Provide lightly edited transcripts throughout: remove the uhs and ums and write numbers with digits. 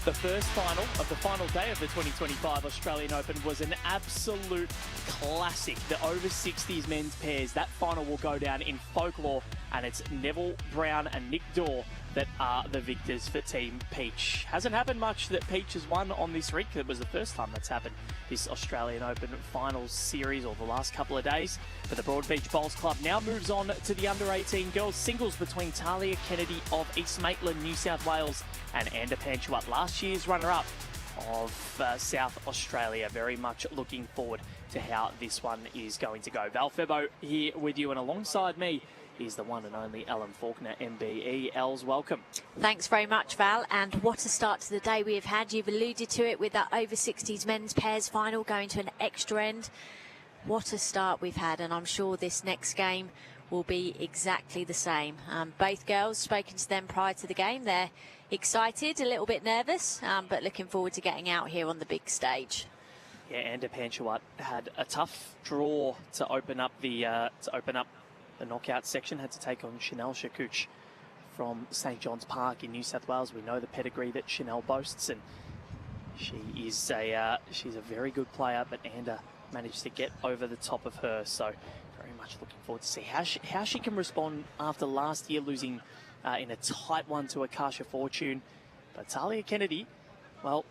The first final of the final day of the 2025 Australian Open was an absolute classic. The over 60s men's pairs, that final will go down in folklore, and it's Neville Brown and Nick Dorr that are the victors for Team Peach. Hasn't happened much that Peach has won on this rink. It was the first time that's happened this Australian Open finals series, or the last couple of days. But the Broadbeach Bowls Club now moves on to the under-18 girls singles between Tahlia Kennedy of East Maitland, New South Wales, and Panchawat, last year's runner-up of South Australia. Very much looking forward to how this one is going to go. Val Febo here with you, and alongside me is the one and only Ellen Faulkner, MBE. Els, welcome. Thanks very much, Val, and what a start to the day we have had. You've alluded to it with that over 60s men's pairs final going to an extra end. What a start we've had, and I'm sure this next game will be exactly the same. Both girls, spoken to them prior to the game, they're excited, a little bit nervous, but looking forward to getting out here on the big stage. Yeah, and Panchawat had a tough draw to open up the knockout section. Had to take on Chanel Shakuch from St John's Park in New South Wales. We know the pedigree that Chanel boasts, and she's a very good player, but Anda managed to get over the top of her. So very much looking forward to see how she can respond after last year losing in a tight one to Akasha Fortune. But Tahlia Kennedy, well,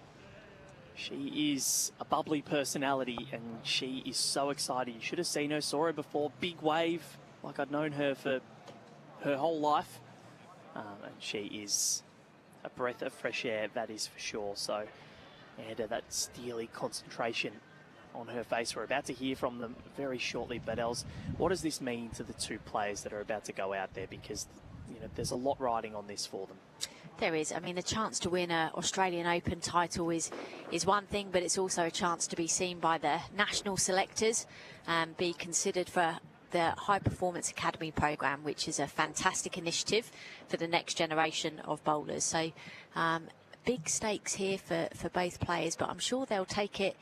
she is a bubbly personality, and she is so excited. You should have seen her, saw her before. Big wave, like I'd known her for her whole life. And she is a breath of fresh air, that is for sure. So, and that steely concentration on her face. We're about to hear from them very shortly. But Els, what does this mean to the two players that are about to go out there? Because, you know, there's a lot riding on this for them. There is. I mean, the chance to win an Australian Open title is one thing, but it's also a chance to be seen by the national selectors and be considered for the High Performance Academy program, which is a fantastic initiative for the next generation of bowlers. So big stakes here for both players, but I'm sure they'll take it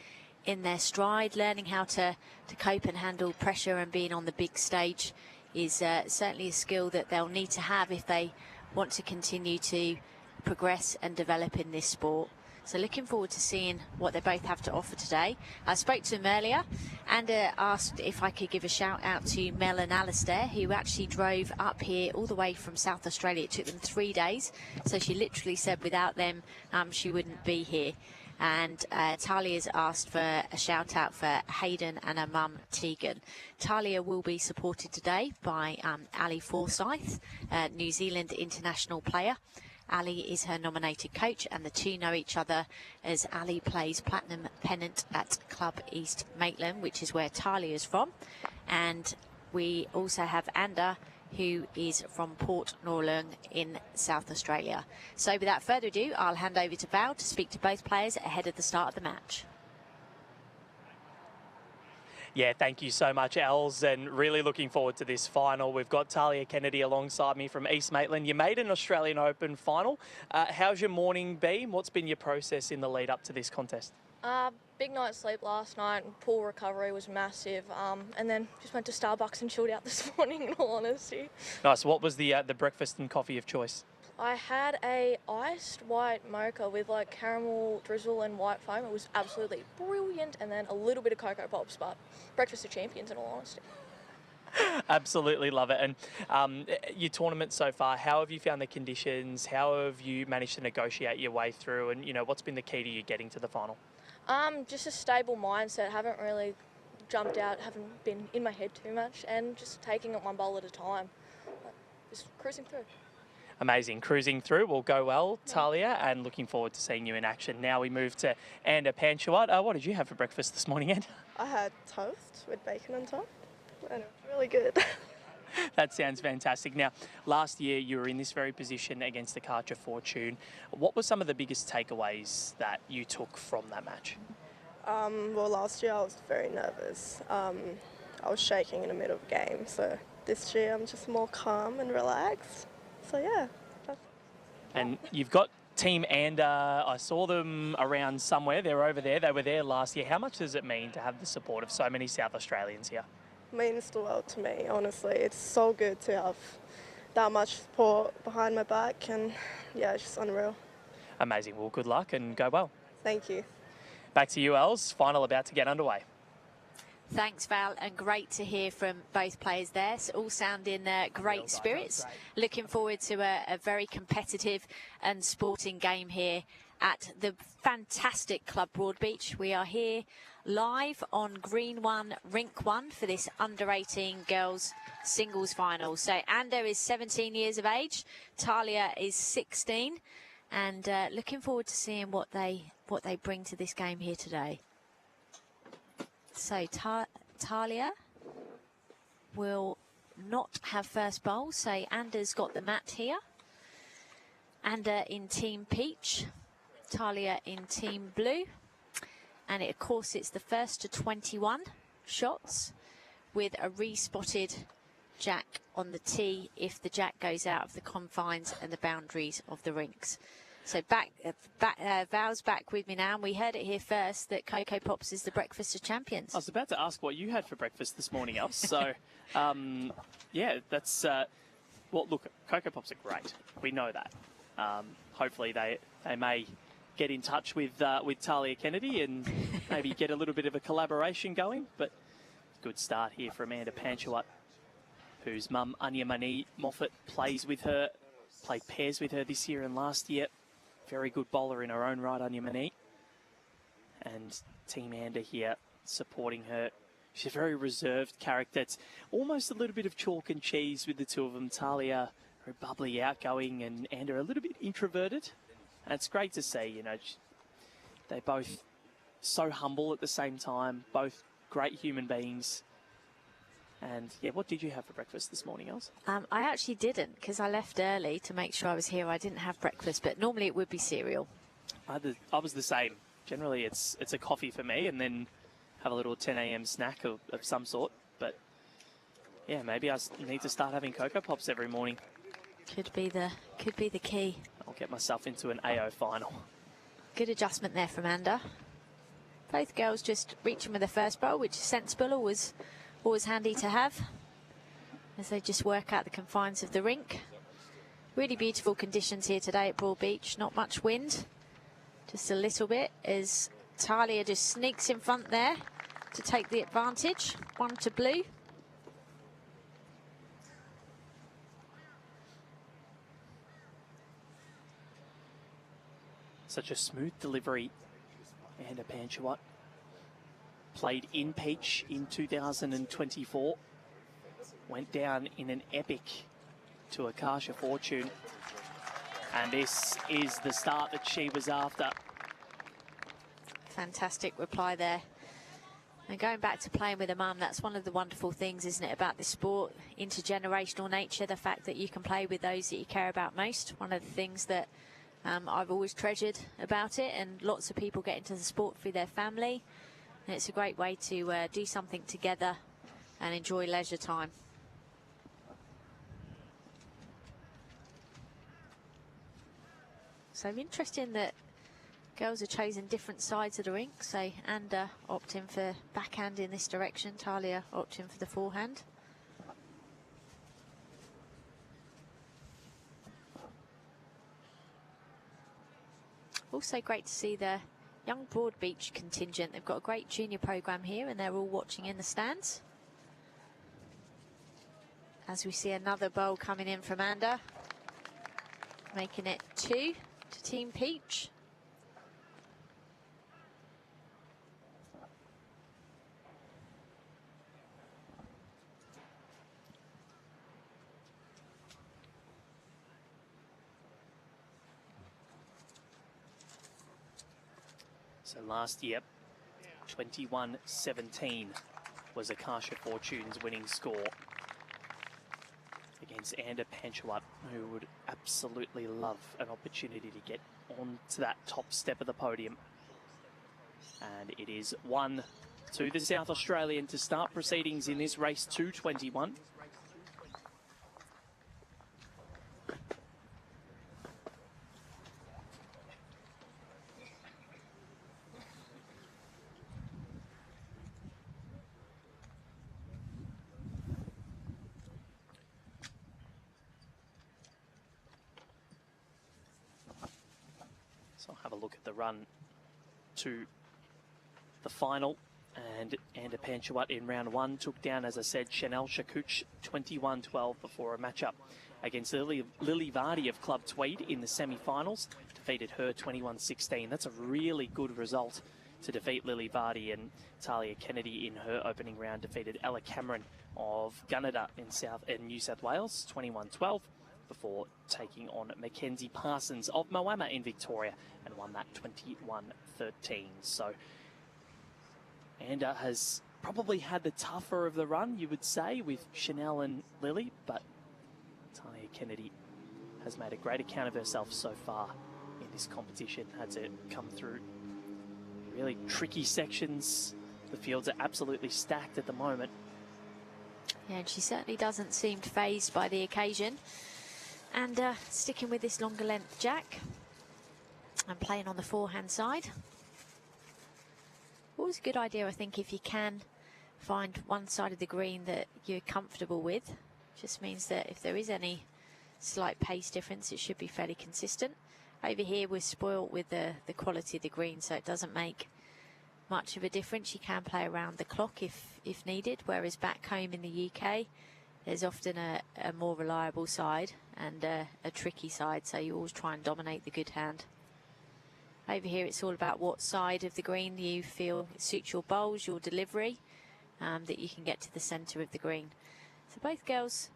in their stride. Learning how to cope and handle pressure and being on the big stage is certainly a skill that they'll need to have if they want to continue to progress and develop in this sport. So looking forward to seeing what they both have to offer today. I spoke to him earlier and asked if I could give a shout out to Mel and Alistair, who actually drove up here all the way from South Australia. It took them 3 days. So she literally said without them, she wouldn't be here. And Talia's asked for a shout out for Hayden and her mum Tegan. Talia will be supported today by Ali Forsyth, a New Zealand international player. Ali is her nominated coach, and the two know each other as Ali plays Platinum Pennant at Club East Maitland, which is where Talia is from. And we also have Anda, who is from Port Norlung in South Australia. So without further ado, I'll hand over to Val to speak to both players ahead of the start of the match. Yeah, thank you so much, Els, and really looking forward to this final. We've got Tahlia Kennedy alongside me from East Maitland. You made an Australian Open final. How's your morning been? What's been your process in the lead up to this contest? Big night's sleep last night, and pool recovery was massive, and then just went to Starbucks and chilled out this morning, in all honesty. Nice. What was the breakfast and coffee of choice? I had a iced white mocha with like caramel drizzle and white foam. It was absolutely brilliant, and then a little bit of Cocoa Pops, but breakfast of champions, in all honesty. Absolutely love it. And your tournament so far, how have you found the conditions? How have you managed to negotiate your way through? And, you know, what's been the key to you getting to the final? Just a stable mindset. Haven't really jumped out, haven't been in my head too much, and just taking it one bowl at a time. Just cruising through. Amazing. Cruising through will go well, Tahlia, and looking forward to seeing you in action. Now we move to Anda Panchawat. What did you have for breakfast this morning, Anda? I had toast with bacon on top, and it was really good. That sounds fantastic. Now, last year you were in this very position against the Akasha Fortune. What were some of the biggest takeaways that you took from that match? Well, last year I was very nervous. I was shaking in the middle of the game, so this year I'm just more calm and relaxed. So yeah. And you've got Team Anda. I saw them around somewhere. They're over there. They were there last year. How much does it mean to have the support of so many South Australians here? Means the world to me, honestly. It's so good to have that much support behind my back, and yeah, it's just unreal. Amazing. Well, good luck and go well. Thank you. Back to you, Els. Final about to get underway. Thanks, Val, and great to hear from both players there. So all sounding great spirits. Looking forward to a very competitive and sporting game here at the fantastic Club Broadbeach. We are here live on Green 1, Rink 1 for this under-18 girls singles final. So Ander is 17 years of age, Tahlia is 16, and looking forward to seeing what they bring to this game here today. So Tahlia will not have first bowl. So Ander's got the mat here. Ander in Team Peach, Tahlia in Team Blue. And of course it's the first to 21 shots with a re-spotted jack on the tee if the jack goes out of the confines and the boundaries of the rinks. So Val's back with me now, and we heard it here first that Cocoa Pops is the breakfast of champions. I was about to ask what you had for breakfast this morning, Els. So, yeah, that's... well, look, Cocoa Pops are great. We know that. Hopefully they may get in touch with Tahlia Kennedy and maybe get a little bit of a collaboration going. But good start here for Amanda Panchawat, whose mum, Anya Mani Moffat, played pairs with her this year and last year. Very good bowler in her own right, Anya Mani. And Team Ander here supporting her. She's a very reserved character. It's almost a little bit of chalk and cheese with the two of them. Tahlia, very bubbly, outgoing, and Ander a little bit introverted. And it's great to see, you know, they both so humble at the same time, both great human beings. And yeah, what did you have for breakfast this morning, Els? I actually didn't, because I left early to make sure I was here. I didn't have breakfast, but normally it would be cereal. I was the same. Generally, it's a coffee for me, and then have a little 10 a.m. snack of some sort. But yeah, maybe I need to start having Cocoa Pops every morning. Could be the key. I'll get myself into an AO final. Good adjustment there from Ander. Both girls just reaching with the first bowl, which is sensible, always handy to have as they just work out the confines of the rink. Really beautiful conditions here today at Broadbeach. Not much wind, just a little bit, as Tahlia just sneaks in front there to take the advantage. 1 to blue. Such a smooth delivery. And a Panchawat played in Peach in 2024. Went down in an epic to Akasha Fortune. And this is the start that she was after. Fantastic reply there. And going back to playing with a mum, that's one of the wonderful things, isn't it, about this sport? Intergenerational nature, the fact that you can play with those that you care about most. One of the things that I've always treasured about it, and lots of people get into the sport through their family. And it's a great way to do something together and enjoy leisure time. So interesting that girls are chosen different sides of the rink. So Ander opting for backhand in this direction, Tahlia opting for the forehand. Also great to see the young Broadbeach contingent. They've got a great junior program here, and they're all watching in the stands. As we see another bowl coming in from Ander, making it 2 to Team Peach. So last year, 21-17 was Akasha Fortune's winning score against Ander Panchawat, who would absolutely love an opportunity to get onto that top step of the podium. And it is 1 to the South Australian to start proceedings in this race, 2:21. a look at the run to the final. And Panchawat in round one took down, as I said, Chanel Shakuch 21-12 before a matchup against Lily Vardy of Club Tweed in the semi-finals. Defeated her 21-16. That's a really good result to defeat Lily Vardy, and Tahlia Kennedy in her opening round defeated Ella Cameron of Gunnedah in New South Wales 21-12 before taking on Mackenzie Parsons of Moama in Victoria and won that 21-13. So Anda has probably had the tougher of the run, you would say, with Chanel and Lily, but Tahlia Kennedy has made a great account of herself so far in this competition. Had to come through really tricky sections. The fields are absolutely stacked at the moment. Yeah, and she certainly doesn't seem fazed by the occasion. And sticking with this longer length jack and playing on the forehand side. Always a good idea, I think, if you can find one side of the green that you're comfortable with. Just means that if there is any slight pace difference, it should be fairly consistent. Over here, we're spoilt with the quality of the green, so it doesn't make much of a difference. You can play around the clock if needed, whereas back home in the UK, there's often a more reliable side and a tricky side, so you always try and dominate the good hand. Over here, it's all about what side of the green you feel suits your bowls, your delivery, that you can get to the centre of the green. So both girls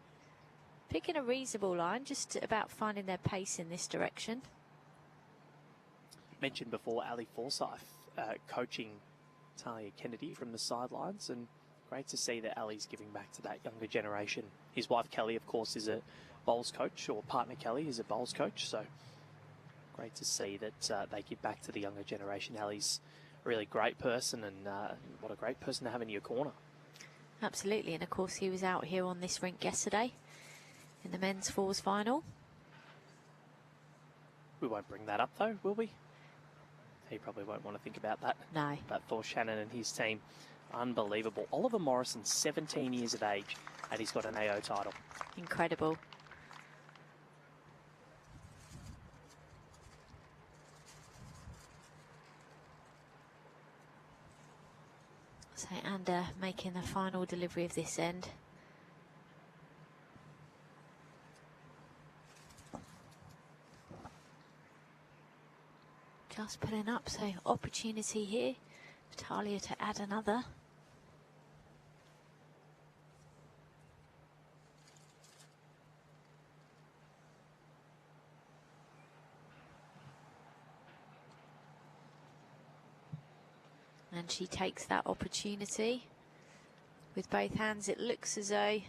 picking a reasonable line, just about finding their pace in this direction. Mentioned before, Ali Forsyth coaching Tahlia Kennedy from the sidelines, and great to see that Ali's giving back to that younger generation. His wife Kelly, of course, is a bowls coach, or partner Kelly is a bowls coach, so great to see that they give back to the younger generation. Ali's a really great person, and what a great person to have in your corner. Absolutely, and of course he was out here on this rink yesterday in the men's fours final. We won't bring that up though, will we? He probably won't want to think about that. No. But for Shannon and his team, unbelievable. Oliver Morrison, 17 years of age, and he's got an AO title. Incredible. So Anda making the final delivery of this end. Just putting up, so opportunity here for Tahlia to add another. And she takes that opportunity with both hands. It looks as though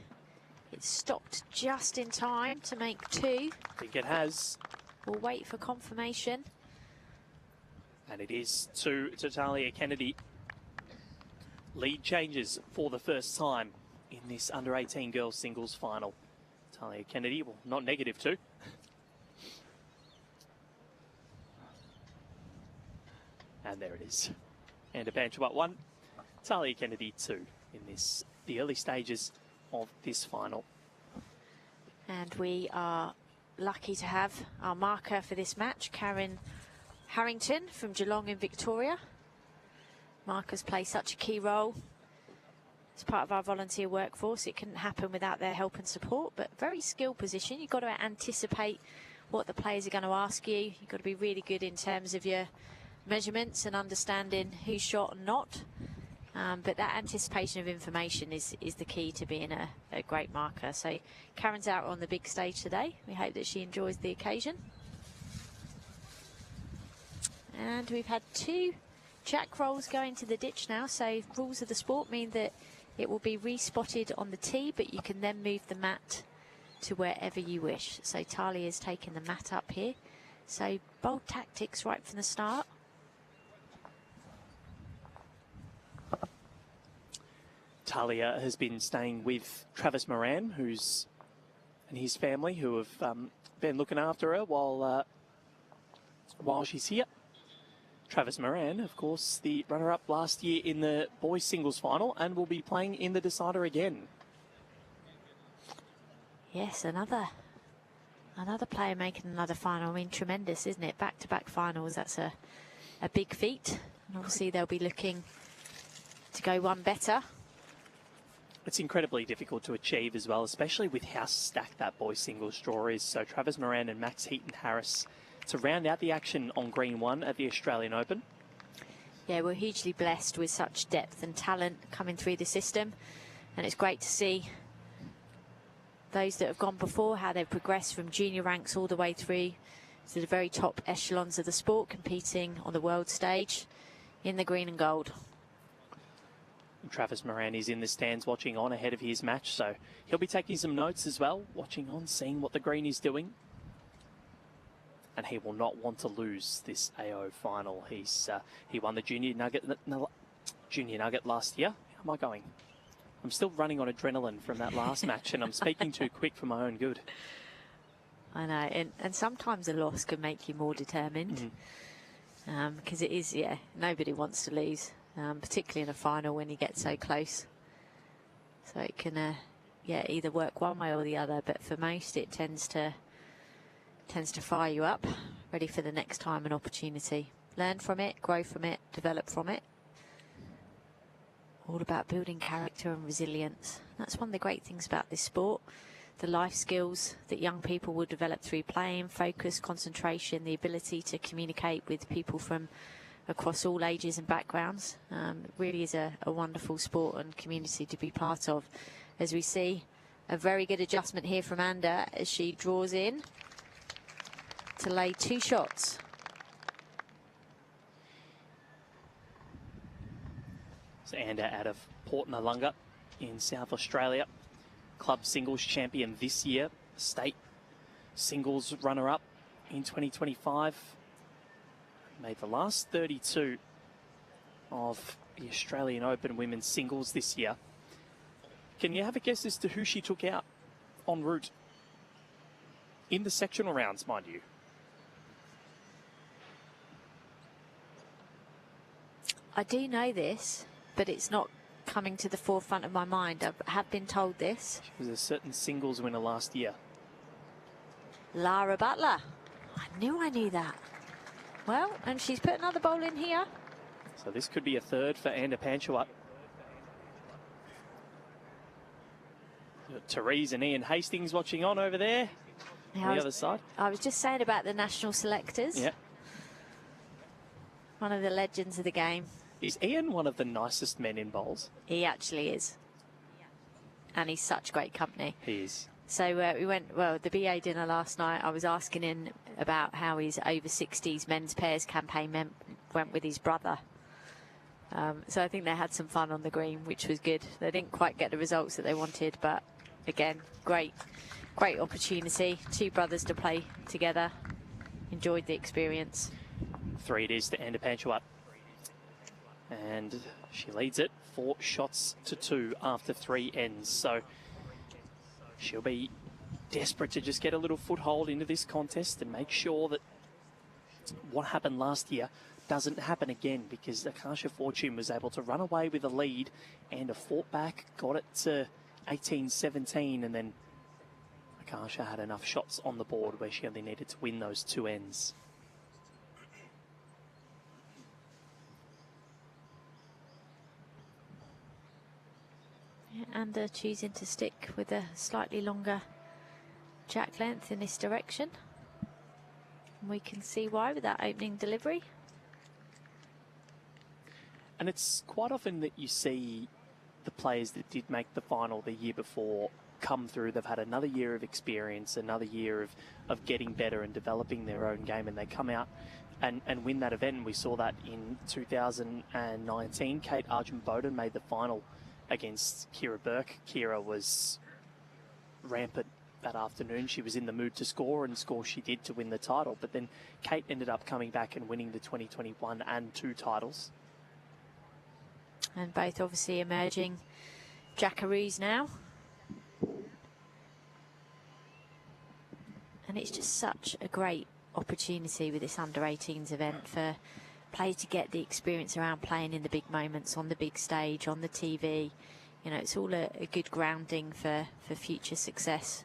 it's stopped just in time to make two. I think it has. We'll wait for confirmation. And it is to Tahlia Kennedy. Lead changes for the first time in this under-18 girls singles final. Tahlia Kennedy, well, not -2. And there it is. And a Panchawat 1, Tahlia Kennedy 2 in the early stages of this final. And we are lucky to have our marker for this match, Karen Harrington from Geelong in Victoria. Markers play such a key role as part of our volunteer workforce. It couldn't happen without their help and support, but very skilled position. You've got to anticipate what the players are going to ask you. You've got to be really good in terms of your measurements and understanding who's shot and not. But that anticipation of information is the key to being a great marker. So Karen's out on the big stage today. We hope that she enjoys the occasion. And we've had two jack rolls going to the ditch now, so rules of the sport mean that it will be respotted on the tee, but you can then move the mat to wherever you wish. So Tahlia is taking the mat up here. So bold tactics right from the start. Tahlia has been staying with Travis Moran, and his family, who have been looking after her while she's here. Travis Moran, of course, the runner-up last year in the boys singles final, and will be playing in the decider again. Yes, another Another player making another final. I mean, tremendous, isn't it? Back-to-back finals, that's a big feat. And obviously they'll be looking to go one better. It's incredibly difficult to achieve as well, especially with how stacked that boys singles draw is. So Travis Moran and Max Heaton-Harris to round out the action on green 1 at the Australian Open. Yeah, we're hugely blessed with such depth and talent coming through the system. And it's great to see those that have gone before, how they've progressed from junior ranks all the way through to the very top echelons of the sport, competing on the world stage in the green and gold. Travis Moran is in the stands watching on ahead of his match, so he'll be taking some notes as well, watching on, seeing what the green is doing. And he will not want to lose this AO final. He won the junior nugget last year. How am I going? I'm still running on adrenaline from that last match, and I'm speaking too quick for my own good. I know, and sometimes a loss can make you more determined, because it is, yeah, nobody wants to lose. Particularly in a final when you get so close. So it can, yeah, either work one way or the other. But for most, it tends to fire you up, ready for the next time and opportunity. Learn from it, grow from it, develop from it. All about building character and resilience. That's one of the great things about this sport. The life skills that young people will develop through playing, focus, concentration, the ability to communicate with people from across all ages and backgrounds. It really is a wonderful sport and community to be part of. As we see a very good adjustment here from Anda as she draws in to lay 2 shots. So Anda out of Port Nalunga in South Australia. Club singles champion this year. State singles runner-up in 2025. Made the last 32 of the Australian Open women's singles this year. Can you have a guess as to who she took out en route? In the sectional rounds, mind you. I do know this, but it's not coming to the forefront of my mind. I have been told this. She was a certain singles winner last year. Lara Butler. I knew that. Well, and she's put another bowl in here. So this could be a third for Anda Panchawat. Therese and Ian Hastings watching on over there on the other side. I was just saying about the national selectors. Yeah. One of the legends of the game. Is Ian one of the nicest men in bowls? He actually is. And he's such great company. He is. So we went, well, the BA dinner last night, I was asking him about how his over 60s men's pairs campaign went with his brother. So I think they had some fun on the green, which was good. They didn't quite get the results that they wanted, but again, great opportunity. 2 brothers to play together. Enjoyed the experience. 3 it is to Anda Panchawat. And she leads it 4 shots to 2 after 3 ends. So she'll be desperate to just get a little foothold into this contest and make sure that what happened last year doesn't happen again, because Akasha Fortune was able to run away with a lead and a fought back, got it to 18-17, and then Akasha had enough shots on the board where she only needed to win those 2 ends. And choosing to stick with a slightly longer jack length in this direction. And we can see why with that opening delivery. And it's quite often that you see the players that did make the final the year before come through. They've had another year of experience, another year of getting better and developing their own game, and they come out and win that event. We saw that in 2019. Kate Arjun-Bowden made the final against Kira Burke. Kira was rampant that afternoon. She was in the mood to score, and score she did to win the title. But then Kate ended up coming back and winning the 2021 and 2 titles. And both obviously emerging jackaroos now. And it's just such a great opportunity with this under-18s event for players to get the experience around playing in the big moments, on the big stage, on the TV. You know, it's all a good grounding for future success.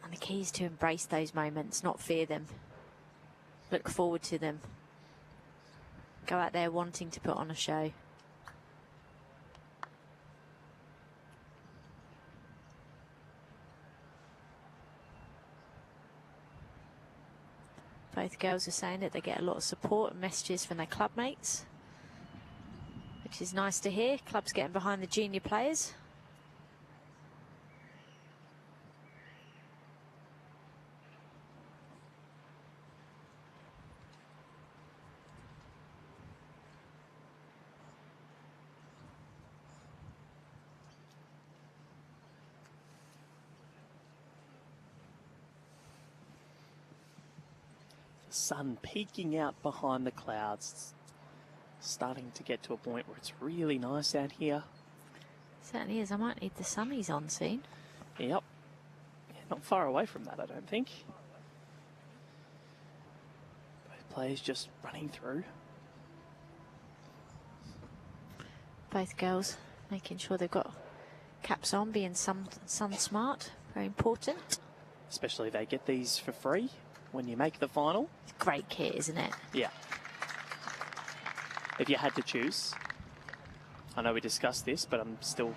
And the key is to embrace those moments, not fear them. Look forward to them. Go out there wanting to put on a show. Both girls are saying that they get a lot of support and messages from their club mates, which is nice to hear. Clubs getting behind the junior players. Sun peeking out behind the clouds, starting to get to a point where it's really nice out here. Certainly is. I might need the sunnies on soon. Yep. Yeah, not far away from that, I don't think. Both players just running through. Both girls making sure they've got caps on, being sun smart. Very important. Especially if they get these for free when you make the final. Great kit, isn't it? Yeah. If you had to choose, I know we discussed this, but I'm still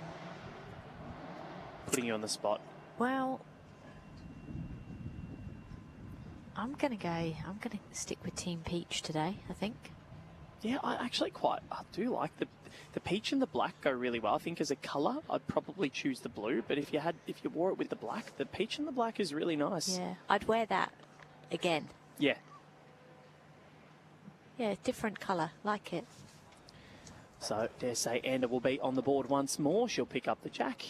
putting you on the spot. Well, I'm going to stick with Team Peach today, I think. Yeah, I do like the peach and the black go really well. I think as a colour, I'd probably choose the blue, but if you wore it with the black, the peach and the black is really nice. Yeah, I'd wear that again. Yeah. Yeah, different colour, like it. So, dare say, Anna will be on the board once more. She'll pick up the jack,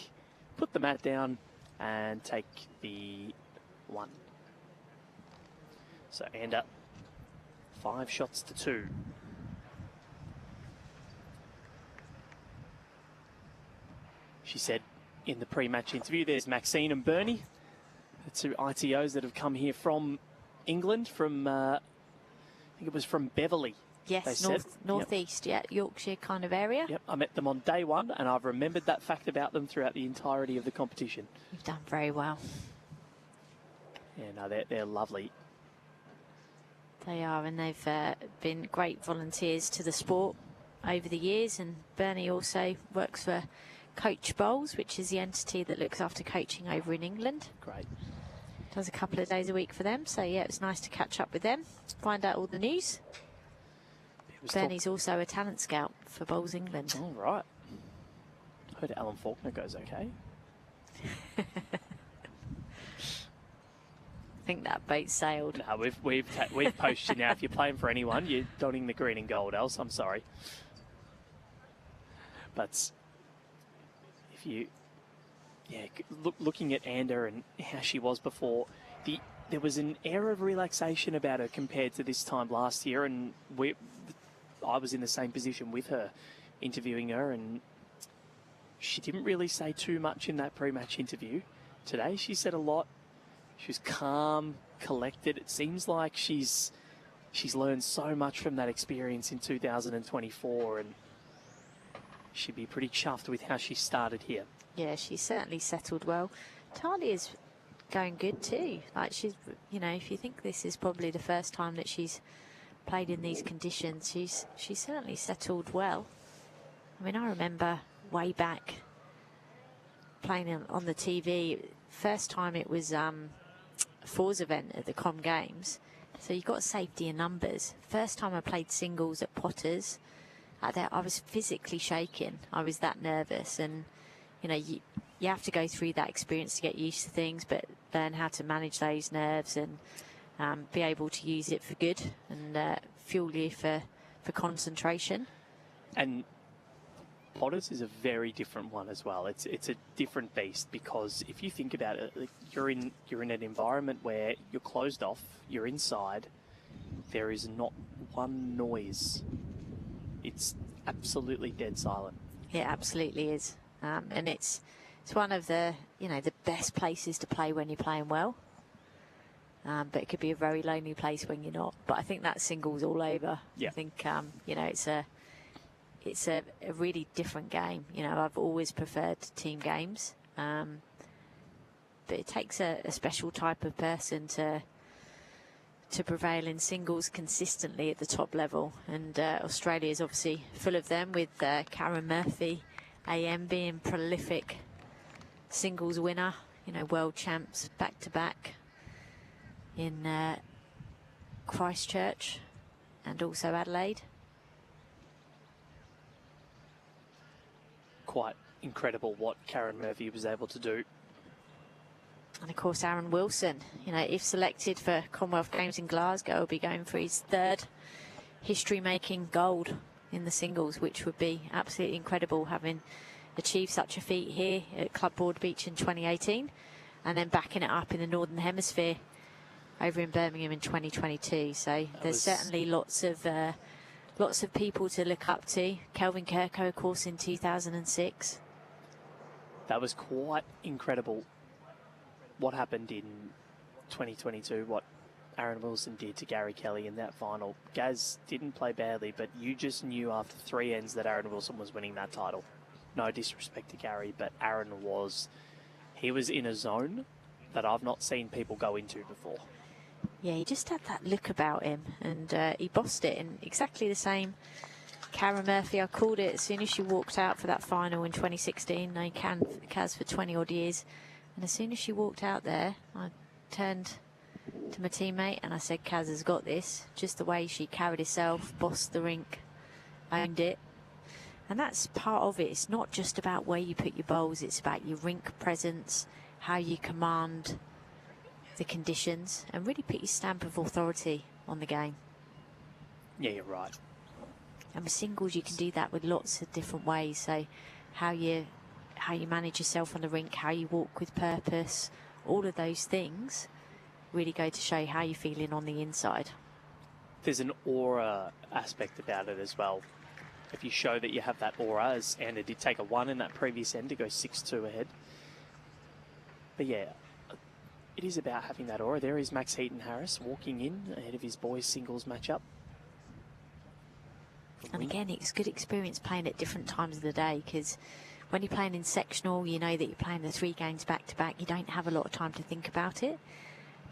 put the mat down, and take the 1. So, Anna, 5 shots to 2. She said in the pre-match interview, there's Maxine and Bernie, the 2 ITOs that have come here from England, from, I think it was from Beverley. Yes, northeast, yep. Yeah, Yorkshire kind of area. Yep, I met them on day 1, and I've remembered that fact about them throughout the entirety of the competition. You've done very well. Yeah, no, they're lovely. They are, and they've been great volunteers to the sport over the years. And Bernie also works for Coach Bowls, which is the entity that looks after coaching over in England. Great. Does a couple of days a week for them. So, yeah, it's nice to catch up with them, find out all the news. Bernie's also a talent scout for Bowls England. All right. I heard Alan Faulkner goes okay. I think that boat sailed. No, we've posted you now. If you're playing for anyone, you're donning the green and gold, else I'm sorry. But if you, looking at Anda and how she was before, there was an air of relaxation about her compared to this time last year, and I was in the same position with her, interviewing her, and she didn't really say too much in that pre-match interview. Today she said a lot. She was calm, collected. It seems like she's learned so much from that experience in 2024, and she'd be pretty chuffed with how she started here. Yeah, she's certainly settled well. Tahlia's going good too. Like, she's, if you think this is probably the first time that she's played in these conditions, she's certainly settled well. I mean, I remember way back playing on the TV. First time it was Fours event at the Com Games, so you got safety in numbers. First time I played singles at Potters, I was physically shaking. I was that nervous, and you have to go through that experience to get used to things, but learn how to manage those nerves and be able to use it for good and fuel you for concentration. And Potters is a very different one as well. It's a different beast, because if you think about it, you're in an environment where you're closed off, you're inside, there is not one noise. It's absolutely dead silent. It absolutely is, and it's one of the the best places to play when you're playing well. But it could be a very lonely place when you're not. But I think that singles all over. Yeah. I think it's a really different game. I've always preferred team games. but it takes a special type of person to prevail in singles consistently at the top level, and Australia is obviously full of them, with Karen Murphy, AM, being prolific singles winner, you know, world champs back to back in Christchurch and also Adelaide. Quite incredible what Karen Murphy was able to do. And of course, Aaron Wilson, you know, if selected for Commonwealth Games in Glasgow, will be going for his third history-making gold in the singles, which would be absolutely incredible, having achieved such a feat here at Club Broadbeach in 2018, and then backing it up in the Northern Hemisphere over in Birmingham in 2022. So there's certainly lots of people to look up to. Kelvin Kirko, of course, in 2006. That was quite incredible what happened in 2022, what Aaron Wilson did to Gary Kelly in that final. Gaz didn't play badly, but you just knew after 3 ends that Aaron Wilson was winning that title. No disrespect to Gary, but Aaron was in a zone that I've not seen people go into before. Yeah, he just had that look about him, and he bossed it in exactly the same. Karen Murphy, I called it as soon as she walked out for that final in 2016. Known Kaz for 20 odd years. And as soon as she walked out there, I turned to my teammate and I said, Kaz has got this. Just the way she carried herself, bossed the rink, owned it. And that's part of it. It's not just about where you put your bowls, it's about your rink presence, how you command the conditions, and really put your stamp of authority on the game. Yeah, you're right. And with singles, you can do that with lots of different ways. So how you manage yourself on the rink, how you walk with purpose, all of those things really go to show how you're feeling on the inside. There's an aura aspect about it as well. If you show that you have that aura, as Anna did take a 1 in that previous end to go 6-2 ahead. But yeah, it is about having that aura. There is Max Heaton-Harris walking in ahead of his boys' singles matchup. And again, it's good experience playing at different times of the day, because when you're playing in sectional, you know that you're playing the 3 games back to back. You don't have a lot of time to think about it.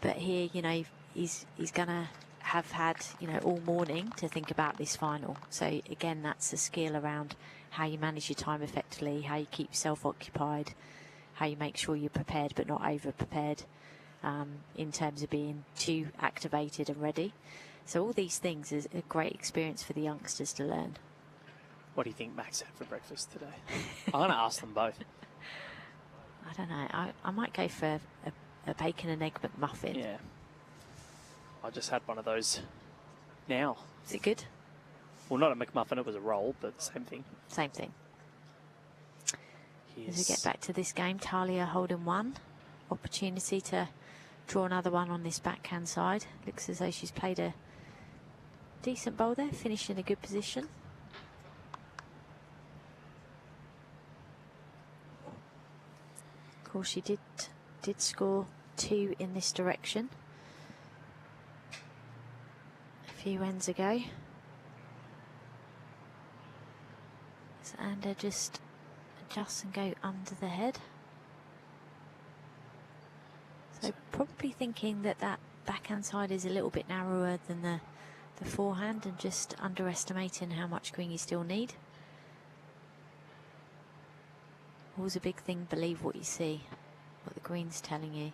But here, you know, he's going to have had, you know, all morning to think about this final. So again, that's a skill around how you manage your time effectively, how you keep yourself occupied, how you make sure you're prepared but not over prepared, in terms of being too activated and ready. So all these things is a great experience for the youngsters to learn. What do you think Max had for breakfast today? I'm going to ask them both. I don't know. I might go for a bacon and egg McMuffin. Yeah. I just had one of those now. Is it good? Well, not a McMuffin, it was a roll, but same thing. Same thing. As we get back to this game, Tahlia holding 1. Opportunity to draw another one on this backhand side. Looks as though she's played a decent bowl there, finished in a good position. Of course, she did score 2 in this direction a few ends ago. So Ander just adjusts and go under the head. So probably thinking that backhand side is a little bit narrower than the forehand, and just underestimating how much green you still need. Always a big thing, believe what you see, what the green's telling you.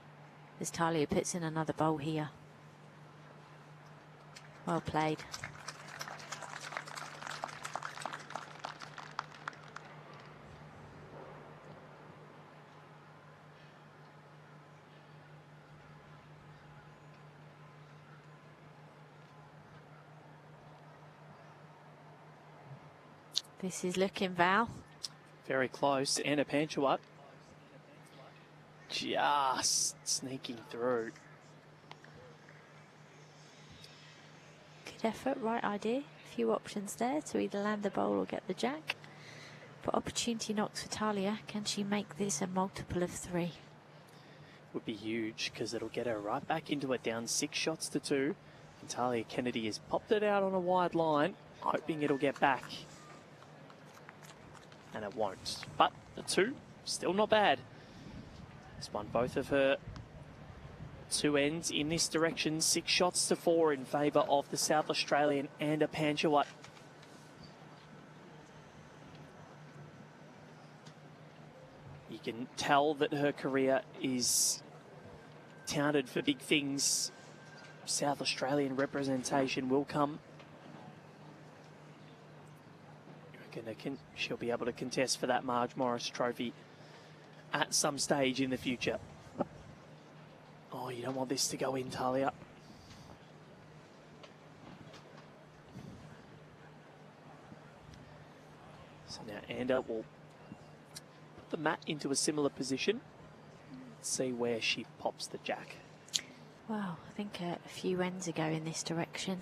As Tahlia puts in another bowl here. Well played. This is looking, Val. Very close. Anna Panchawat just sneaking through. Good effort, right idea. A few options there to either land the bowl or get the jack. But opportunity knocks for Tahlia. Can she make this a multiple of 3? Would be huge, because it'll get her right back into it, down 6 shots to 2. And Tahlia Kennedy has popped it out on a wide line, hoping it'll get back. And it won't. But the 2, still not bad. She's won both of her two ends in this direction. 6 shots to 4 in favour of the South Australian and a Panchawat. You can tell that her career is touted for big things. South Australian representation will come. You reckon she'll be able to contest for that Marge Morris Trophy at some stage in the future? Oh, you don't want this to go in, Tahlia. So now Ander will put the mat into a similar position. Let's see where she pops the jack. Well, I think a few ends ago in this direction,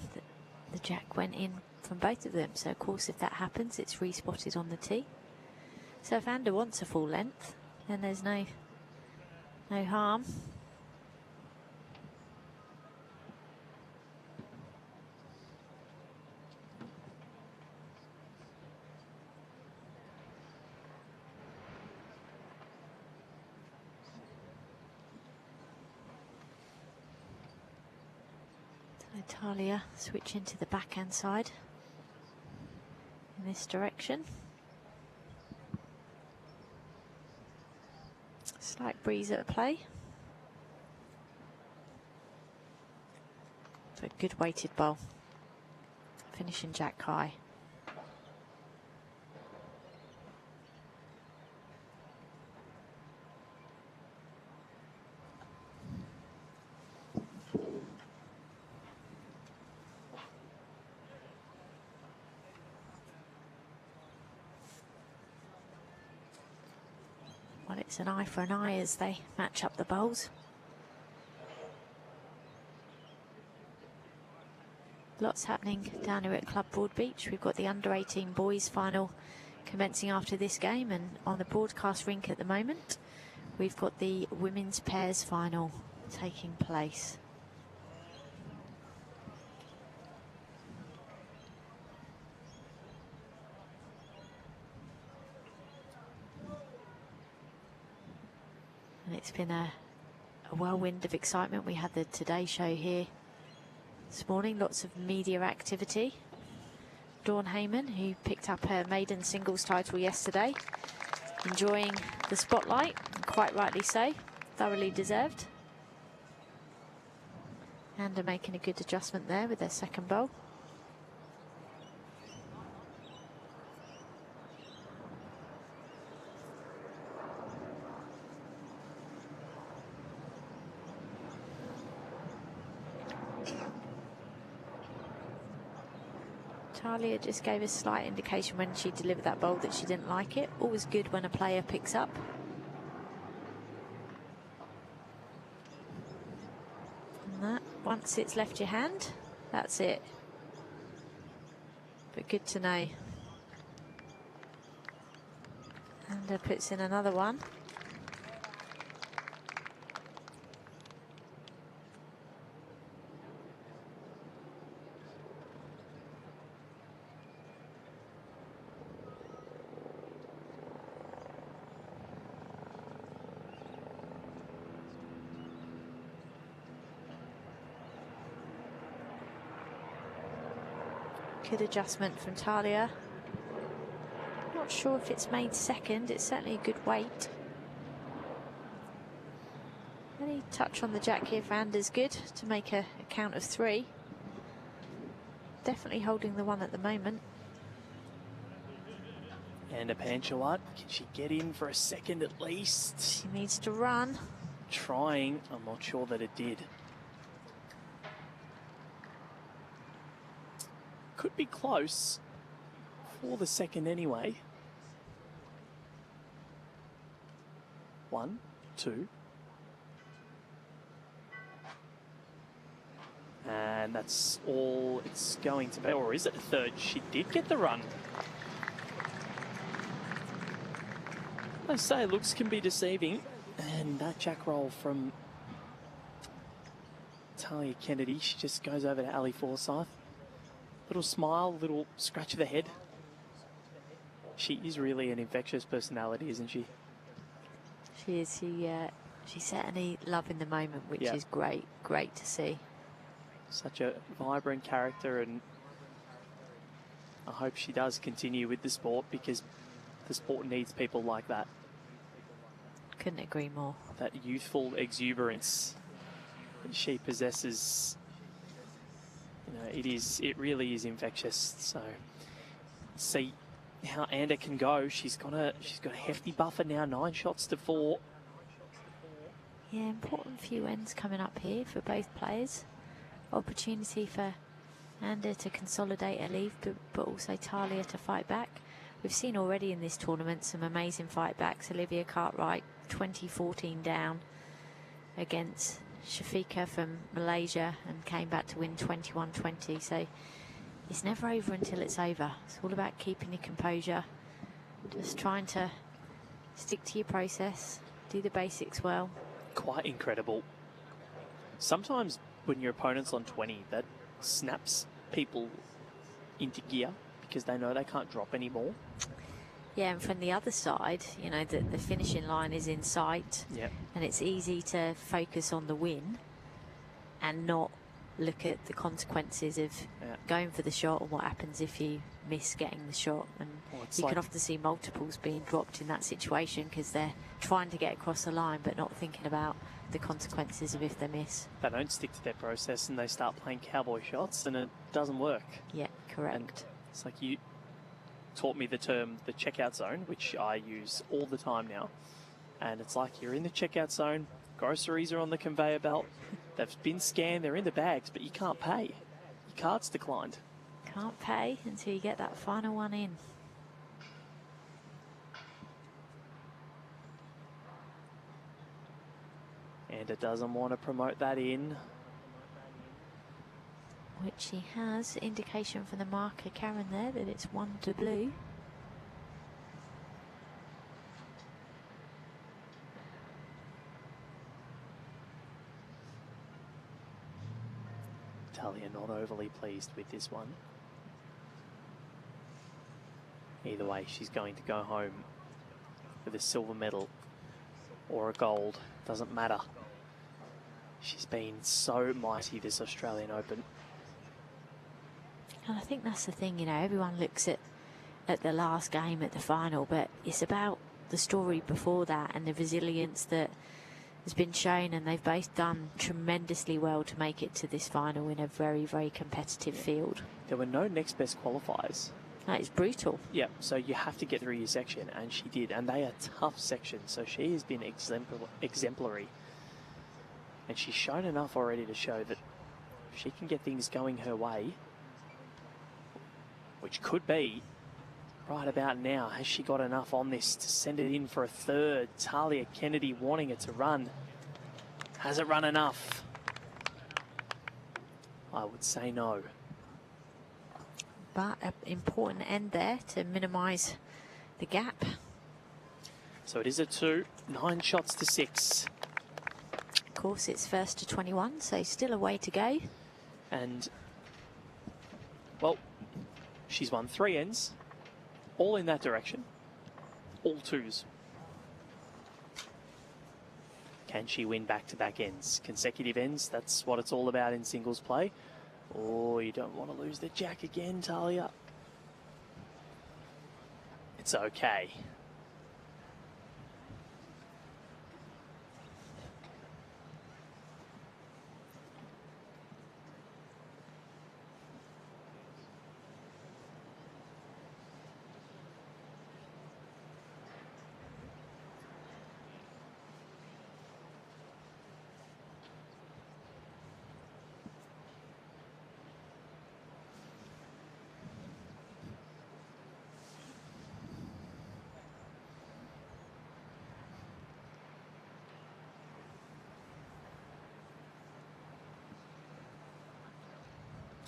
the jack went in from both of them. So, of course, if that happens, it's respotted on the tee. So if Ander wants a full length, then there's no harm. Tahlia switching to the backhand side in this direction. Slight breeze at play. A good weighted bowl. Finishing jack high. Well, it's an eye for an eye as they match up the bowls. Lots happening down here at Club Broadbeach. We've got the under-18 boys final commencing after this game, and on the broadcast rink at the moment, we've got the women's pairs final taking place. And it's been a whirlwind of excitement. We had the Today Show here this morning, lots of media activity. Dawn Heyman, who picked up her maiden singles title yesterday, enjoying the spotlight, quite rightly so, thoroughly deserved. And are making a good adjustment there with their second bowl. Tahlia just gave a slight indication when she delivered that bowl that she didn't like it. Always good when a player picks up. And that, once it's left your hand, that's it. But good to know. And puts in another one. Good adjustment from Tahlia. Not sure if it's made second. It's certainly a good weight. Any touch on the jack here for Anders good to make a count of 3. Definitely holding the one at the moment. And a Panchawat, can she get in for a second at least? She needs to run. Trying, I'm not sure that it did. Could be close for the second anyway. 1, 2. And that's all it's going to be. Or is it a third? She did get the run. I say looks can be deceiving. And that jack roll from Tahlia Kennedy. She just goes over to Ali Forsyth. Little smile, little scratch of the head. She is really an infectious personality, isn't she? She is. She She's certainly loving the moment, which is great to see. Such a vibrant character, and I hope she does continue with the sport, because the sport needs people like that. Couldn't agree more. That youthful exuberance that she possesses, you know, it really is infectious. So see how Anda can go. She's got a hefty buffer now, 9 shots to 4. Yeah, important few ends coming up here for both players. Opportunity for Anda to consolidate a lead, but also Tahlia to fight back. We've seen already in this tournament some amazing fight backs. Olivia Cartwright, 2014 down against Shafiqa from Malaysia and came back to win 21-20. So it's never over until it's over. It's all about keeping your composure, just trying to stick to your process, do the basics well. Quite incredible. Sometimes when your opponent's on 20, that snaps people into gear because they know they can't drop anymore. Yeah, and from the other side, you know, the finishing line is in sight. Yep. And it's easy to focus on the win and not look at the consequences of going for the shot and what happens if you miss getting the shot. And you can often see multiples being dropped in that situation because they're trying to get across the line but not thinking about the consequences of if they miss. They don't stick to their process and they start playing cowboy shots and it doesn't work. Yeah, correct. And it's like you taught me the term the checkout zone, which I use all the time now. And it's like you're in the checkout zone, groceries are on the conveyor belt, they've been scanned, they're in the bags, but you can't pay. Your card's declined. Can't pay until you get that final one in. And it doesn't want to promote that in. Which he has indication from the marker Karen there that it's 1 to blue. Tahlia not overly pleased with this one. Either way, she's going to go home with a silver medal or a gold. Doesn't matter. She's been so mighty this Australian Open. And I think that's the thing, you know, everyone looks at the last game, at the final, but it's about the story before that and the resilience that has been shown, and they've both done tremendously well to make it to this final in a very, very competitive field. There were no next best qualifiers. That is brutal. Yeah, so you have to get through your section, and she did, and they are tough sections, so she has been exemplary. And she's shown enough already to show that if she can get things going her way, which could be right about now, has she got enough on this to send it in for a third? Tahlia Kennedy wanting it to run. Has it run enough? I would say no. But an important end there to minimise the gap. So it is a 2, 9 shots to 6. Of course, it's first to 21, so still a way to go. And, well, she's won 3 ends, all in that direction, all 2s. Can she win back-to-back ends? Consecutive ends, that's what it's all about in singles play. Oh, you don't want to lose the jack again, Tahlia. It's okay.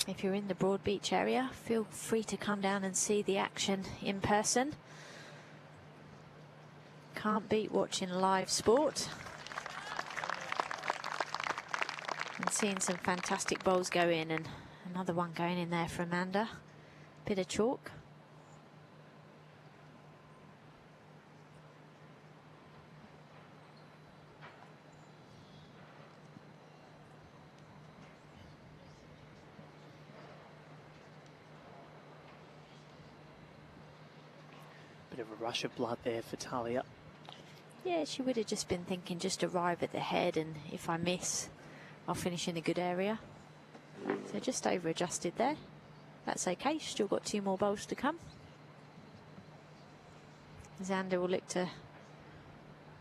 If you're in the Broadbeach area, feel free to come down and see the action in person. Can't beat watching live sport. And seeing some fantastic bowls go in, and another one going in there for Amanda. Bit of chalk. Bit of a rush of blood there for Tahlia. Yeah, she would have just been thinking, just arrive at the head, and if I miss, I'll finish in a good area. So just over adjusted there. That's okay, she's still got 2 more bowls to come. Xander will look to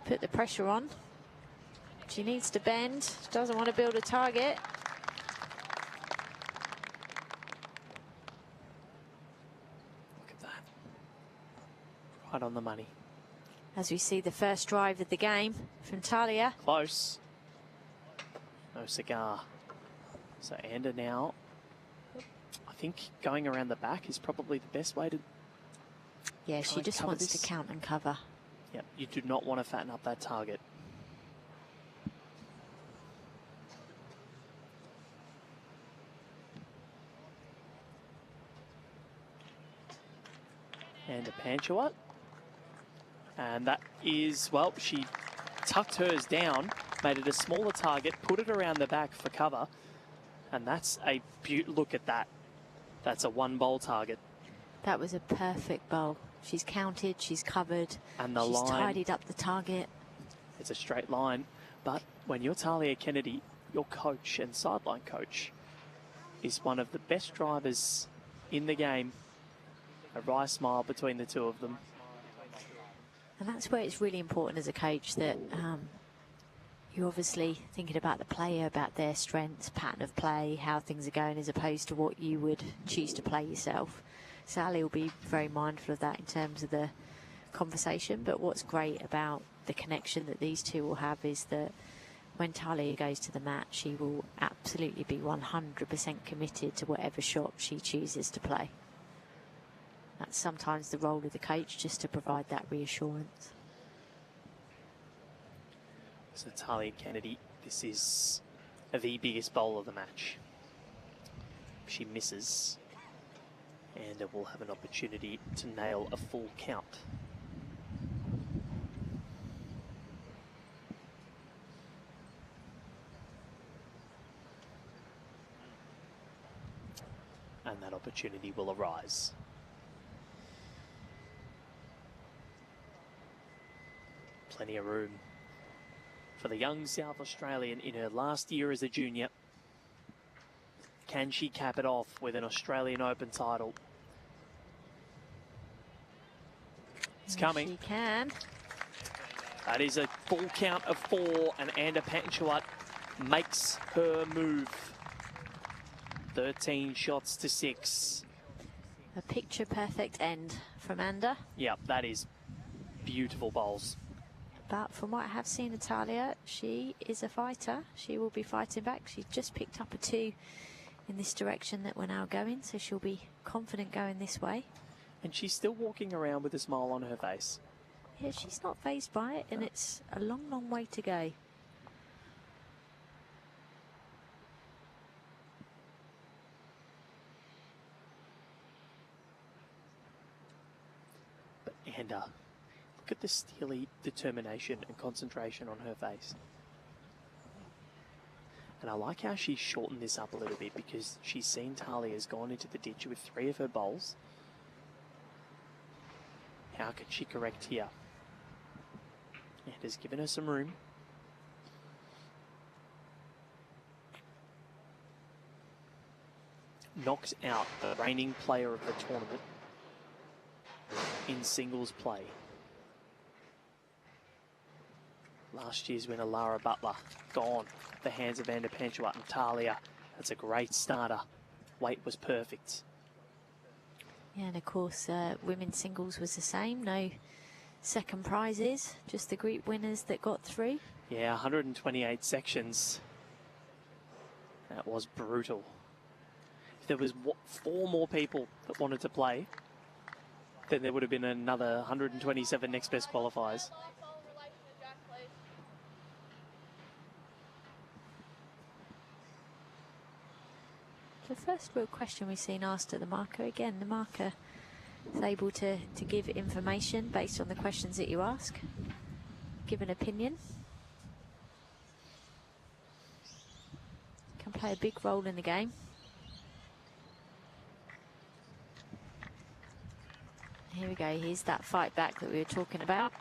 put the pressure on. She needs to bend, doesn't want to build a target. Look at that. Right on the money. As we see the first drive of the game from Tahlia. Close. No cigar. So Ander now, I think going around the back is probably the best way to... Yeah, she just wants this. to count and cover. Yep, you do not want to fatten up that target. And a Panchawat. And that is, well, she tucked hers down, made it a smaller target, put it around the back for cover. And that's a look at that. That's a 1 bowl target. That was a perfect bowl. She's counted, she's covered, and she's line, tidied up the target. It's a straight line. But when you're Tahlia Kennedy, your coach and sideline coach is one of the best drivers in the game. A wry smile between the two of them. And that's where it's really important as a coach that you're obviously thinking about the player, about their strengths, pattern of play, how things are going, as opposed to what you would choose to play yourself. Sally will be very mindful of that in terms of the conversation. But what's great about the connection that these two will have is that when Tahlia goes to the mat, she will absolutely be 100% committed to whatever shot she chooses to play. That's sometimes the role of the coach, just to provide that reassurance. So Tahlia Kennedy, this is the biggest bowl of the match. If she misses, and will have an opportunity to nail a full count. And that opportunity will arise. Plenty of room for the young South Australian in her last year as a junior. Can she cap it off with an Australian Open title? It's coming. She can. That is a full count of 4, and Ander Panchawat makes her move. 13 shots to 6. A picture perfect end from Ander. Yep, that is beautiful bowls. But from what I have seen of Tahlia, she is a fighter. She will be fighting back. She's just picked up a 2 in this direction that we're now going, so she'll be confident going this way. And she's still walking around with a smile on her face. Yeah, she's not fazed by it, and it's a long, long way to go. But Ander, look at the steely determination and concentration on her face. And I like how she's shortened this up a little bit, because she's seen Tahlia's gone into the ditch with 3 of her bowls. How can she correct here? Ander's given her some room. Knocks out the reigning player of the tournament in singles play. Last year's winner, Lara Butler, gone at the hands of Ander Panchawat and Tahlia. That's a great starter. Weight was perfect. Yeah, and of course, women's singles was the same. No second prizes, just the group winners that got through. Yeah, 128 sections. That was brutal. If there was 4 more people that wanted to play, then there would have been another 127 next best qualifiers. The first real question we've seen asked at the marker. Again, the marker is able to give information based on the questions that you ask, give an opinion. Can play a big role in the game. Here we go. Here's that fight back that we were talking about.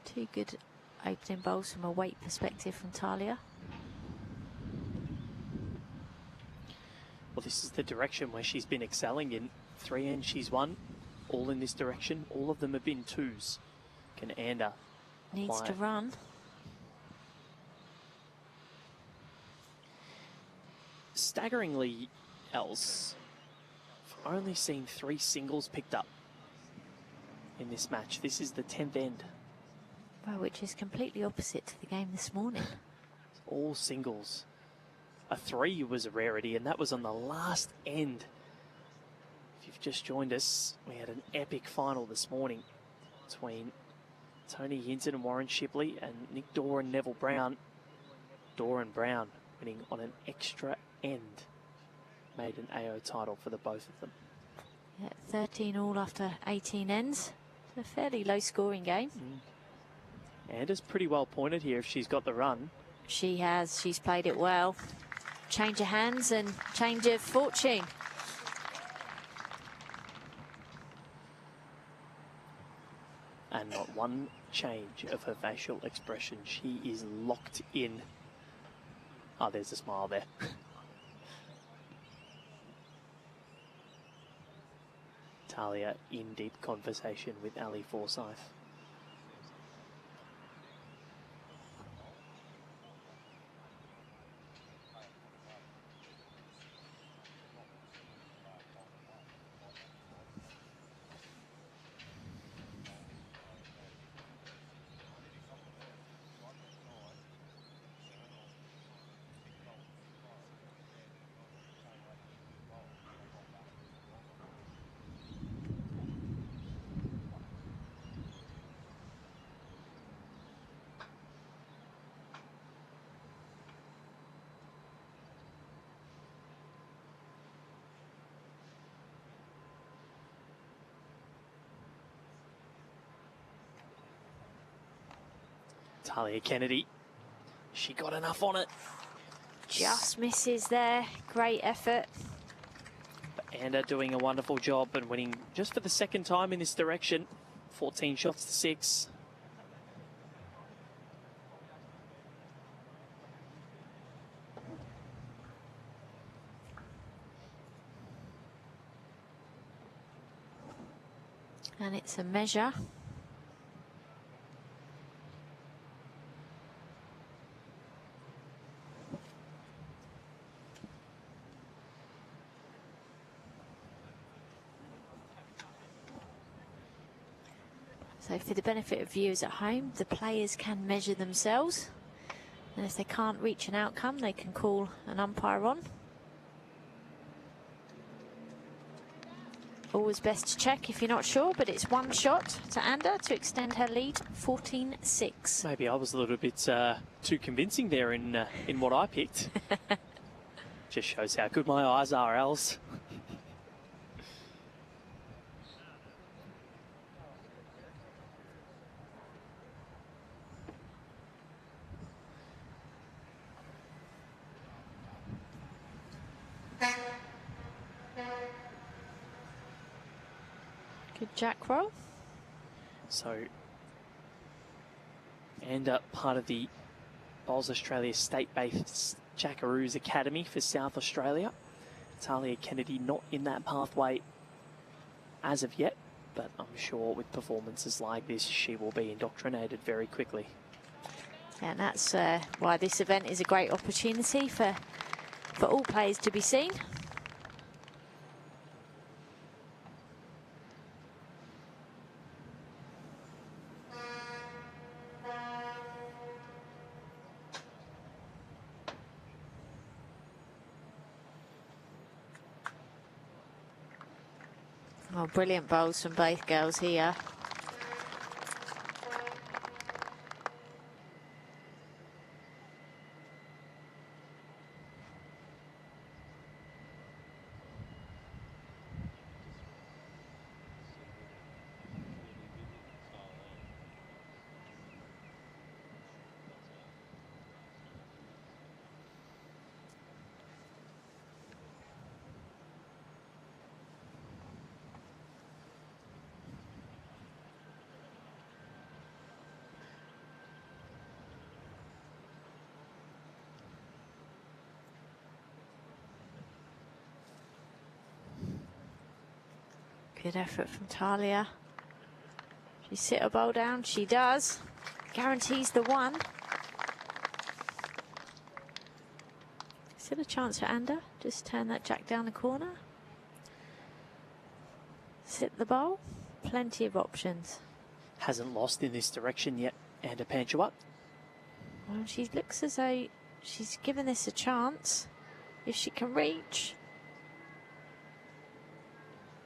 Two good opening bowls from a weight perspective from Tahlia. Well, this is the direction where she's been excelling in. 3 ends she's won, all in this direction. All of them have been 2s. Can Anda Needs to run. Staggeringly else, I've only seen 3 singles picked up in this match. This is the 10th end. Well, which is completely opposite to the game this morning. All singles. A 3 was a rarity, and that was on the last end. If you've just joined us, we had an epic final this morning between Tony Hinton and Warren Shipley and Nick Dorr and Neville Brown. Dorr and Brown winning on an extra end. Made an AO title for the both of them. Yeah, 13 all after 18 ends. A fairly low scoring game. Anda's pretty well pointed here if she's got the run. She has. She's played it well. Change of hands and change of fortune. And not one change of her facial expression. She is locked in. Oh, there's a smile there. Tahlia in deep conversation with Ali Forsyth. Tahlia Kennedy, she got enough on it. Just misses there. Great effort. But Anda doing a wonderful job and winning just for the 2nd time in this direction. 14 shots to 6. And it's a measure. So for the benefit of viewers at home, the players can measure themselves. And if they can't reach an outcome, they can call an umpire on. Always best to check if you're not sure, but it's 1 shot to Anda to extend her lead, 14-6. Maybe I was a little bit too convincing there in what I picked. Just shows how good my eyes are, Els. Good jack roll. So, and part of the Bowls Australia state-based Jackaroos Academy for South Australia. Tahlia Kennedy not in that pathway as of yet, but I'm sure with performances like this, she will be indoctrinated very quickly. And that's why this event is a great opportunity for all players to be seen. Oh, brilliant bowls from both girls here. Good effort from Tahlia. She sit her bowl down. She does. Guarantees the one. Still a chance for Ander. Just turn that jack down the corner. Sit the bowl. Plenty of options. Hasn't lost in this direction yet, Ander Panchawat. Well, she looks as though she's given this a chance. If she can reach.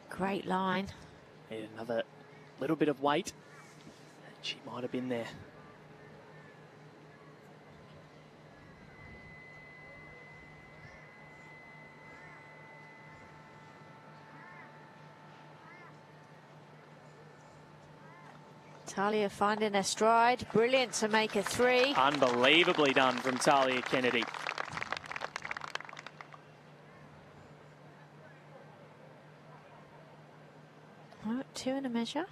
Great line. Need another little bit of weight. She might have been there. Tahlia finding her stride. Brilliant to make a 3. Unbelievably done from Tahlia Kennedy. Oh, 2 and a measure.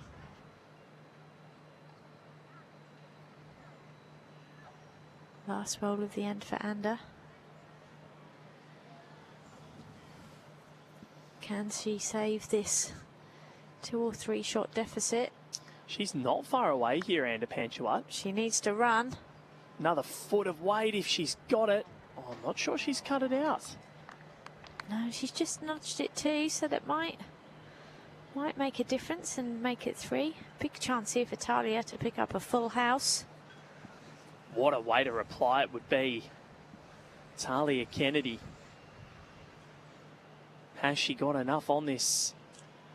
Last roll of the end for Ander. Can she save this 2 or 3 shot deficit? She's not far away here, Ander Panchawat. She needs to run. Another foot of weight if she's got it. Oh, I'm not sure she's cut it out. No, she's just nudged it 2, so that might make a difference and make it 3. Big chance here for Tahlia to pick up a full house. What a way to reply it would be. Tahlia Kennedy. Has she got enough on this?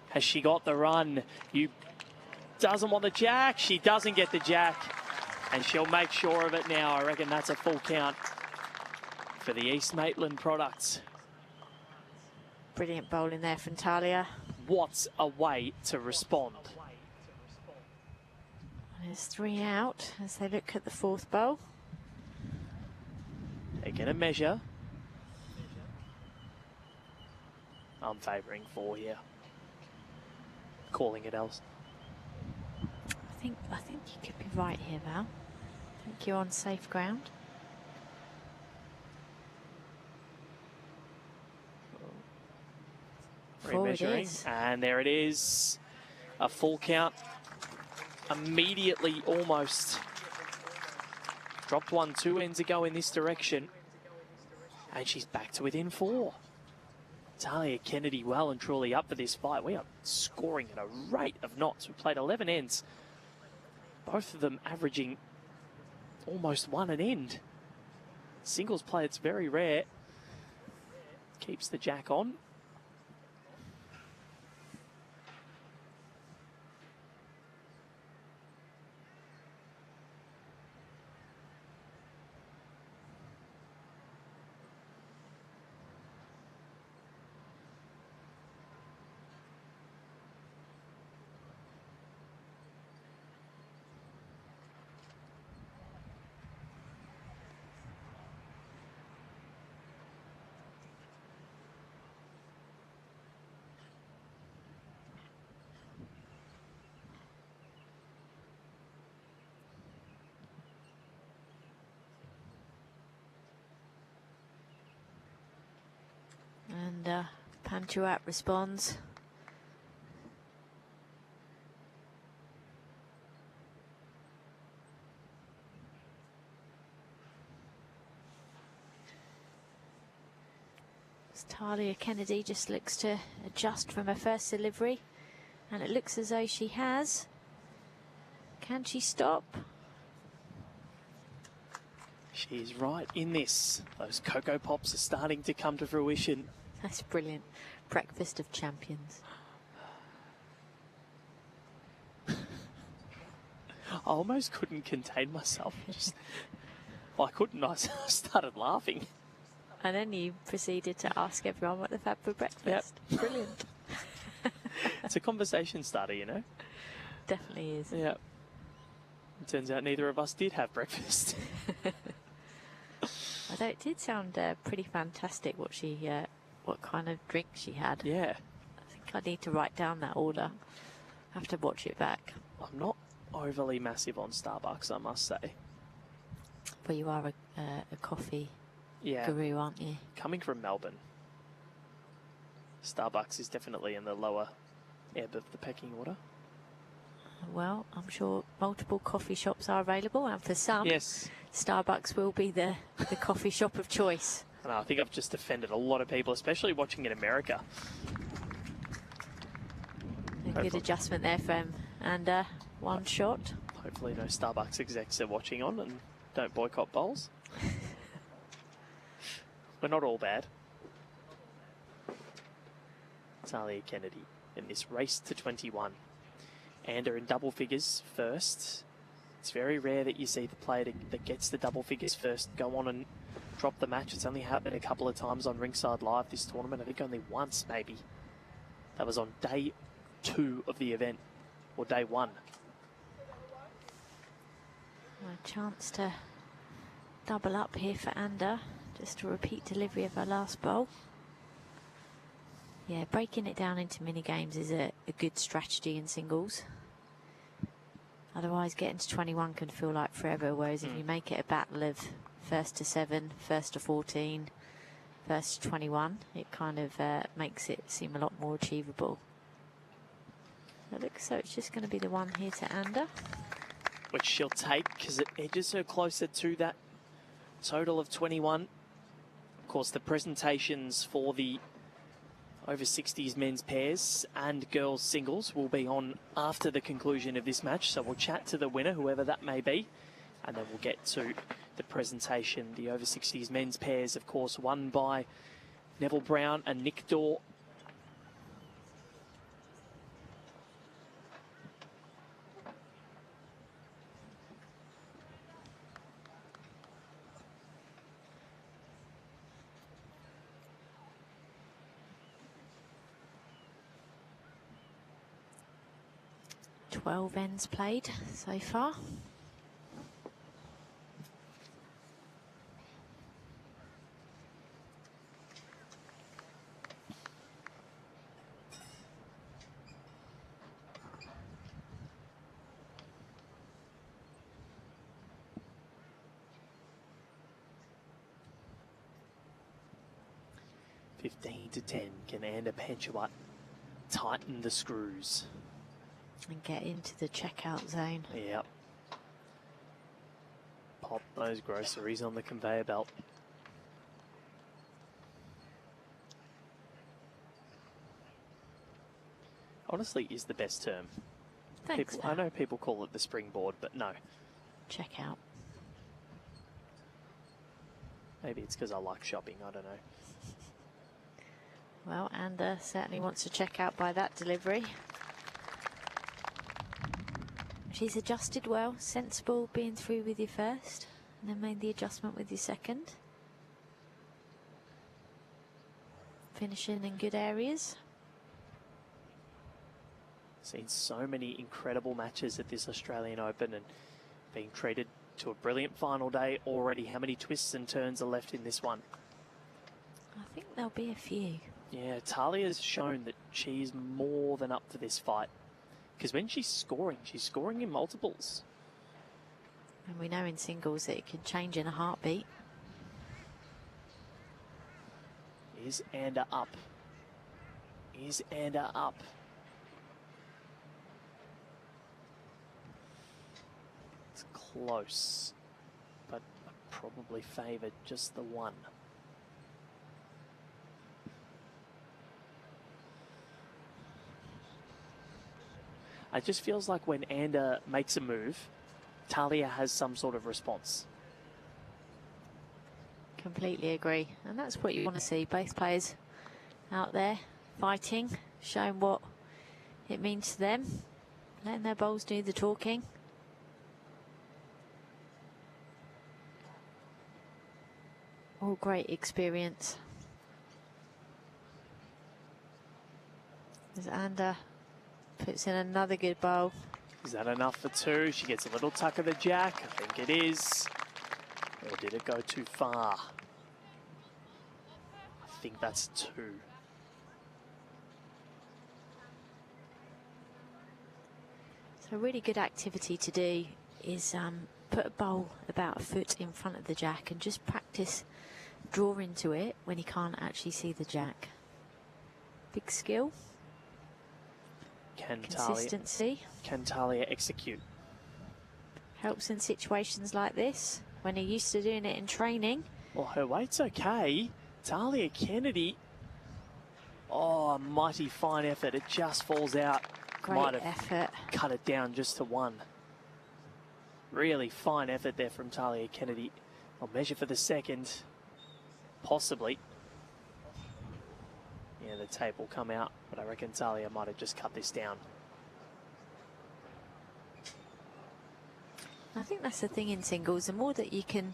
Has she got the run? Doesn't want the jack. She doesn't get the jack. And she'll make sure of it now. I reckon that's a full count for the East Maitland products. Brilliant bowling there from Tahlia. What's a way to respond? There's 3 out as they look at the 4th bowl. They're going to measure. I'm favouring 4 here. Calling it else. I think you could be right here, Val. I think you're on safe ground. Remeasuring, and there it is. A full count. Immediately, almost. Dropped 1 2 ends ago in this direction. And she's back to within 4. Tahlia Kennedy well and truly up for this fight. We are scoring at a rate of knots. We played 11 ends. Both of them averaging almost 1 an end. Singles play, it's very rare. Keeps the jack on. And Panchawat responds. Tahlia Kennedy just looks to adjust from her first delivery, and it looks as though she has. Can she stop? She's right in this. Those Cocoa Pops are starting to come to fruition. That's brilliant. Breakfast of champions. I almost couldn't contain myself. I couldn't. I started laughing. And then you proceeded to ask everyone what they've had for breakfast. Yep. Brilliant. It's a conversation starter, you know? Definitely is. Yeah. It turns out neither of us did have breakfast. Although it did sound pretty fantastic what kind of drink she had. Yeah. I think I need to write down that order. I have to watch it back. I'm not overly massive on Starbucks, I must say. But you are a coffee guru, aren't you? Coming from Melbourne, Starbucks is definitely in the lower ebb of the pecking order. Well, I'm sure multiple coffee shops are available, and for some, Yes. Starbucks will be the coffee shop of choice. I think I've just offended a lot of people, especially watching in America. A good adjustment there from and one shot. Hopefully no Starbucks execs are watching on and don't boycott bowls. We're not all bad. Tahlia Kennedy in this race to 21. And are in double figures first. It's very rare that you see the player that gets the double figures first go on and drop the match. It's only happened a couple of times on Rinkside Live this tournament. I think only once, maybe. That was on day 2 of the event, or day 1. A chance to double up here for Anda, just a repeat delivery of her last bowl. Yeah, breaking it down into mini games is a good strategy in singles. Otherwise, getting to 21 can feel like forever, whereas if you make it a battle of first to 7, first to 14, first to 21, it kind of makes it seem a lot more achievable. It looks so it's just going to be the one here to Anda. Which she'll take because it edges her closer to that total of 21. Of course, the presentations for the over 60s men's pairs and girls singles will be on after the conclusion of this match. So we'll chat to the winner, whoever that may be, and then we'll get to the presentation. The over 60s men's pairs, of course, won by Neville Brown and Nick Dorr. Twelve ends played so far. To 10. Can Anda Panchawat tighten the screws? And get into the checkout zone. Yep. Pop those groceries on the conveyor belt. Honestly, is the best term. Thanks. I know people call it the springboard, but no. Checkout. Maybe it's because I like shopping, I don't know. Well, Anda certainly wants to check out by that delivery. She's adjusted well, sensible being through with your first, and then made the adjustment with your second. Finishing in good areas. Seen so many incredible matches at this Australian Open and being treated to a brilliant final day already. How many twists and turns are left in this one? I think there'll be a few. Yeah, Tahlia's shown that she's more than up for this fight. Because when she's scoring in multiples. And we know in singles that it can change in a heartbeat. Is Anda up? Is Anda up? It's close, but I probably favoured just the one. It just feels like when Anda makes a move, Tahlia has some sort of response. Completely agree. And that's what you want to see. Both players out there fighting, showing what it means to them, letting their bowls do the talking. All great experience. As Anda puts in another good bowl. Is that enough for 2? She gets a little tuck of the jack. I think it is. Or did it go too far? I think that's 2. So a really good activity to do is put a bowl about a foot in front of the jack and just practice drawing to it when you can't actually see the jack. Big skill. Consistency. Can Tahlia execute? Helps in situations like this when you're used to doing it in training. Well, her weight's okay. Tahlia Kennedy. Oh, a mighty fine effort. It just falls out. Great effort. Cut it down just to 1. Really fine effort there from Tahlia Kennedy. I'll measure for the second. Possibly. Yeah, the tape will come out, but I reckon Tahlia might have just cut this down. I think that's the thing in singles. The more that you can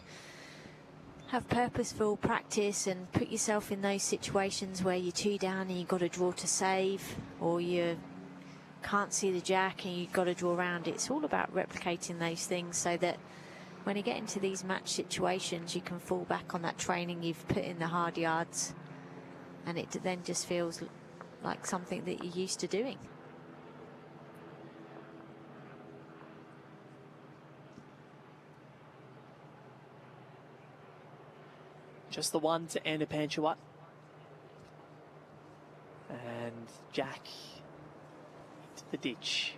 have purposeful practice and put yourself in those situations where you're 2 down and you've got to draw to save, or you can't see the jack and you've got to draw around, it's all about replicating those things so that when you get into these match situations, you can fall back on that training you've put in, the hard yards, and it then just feels like something that you're used to doing. Just the 1 to end a Panchawat. And Jack into the ditch.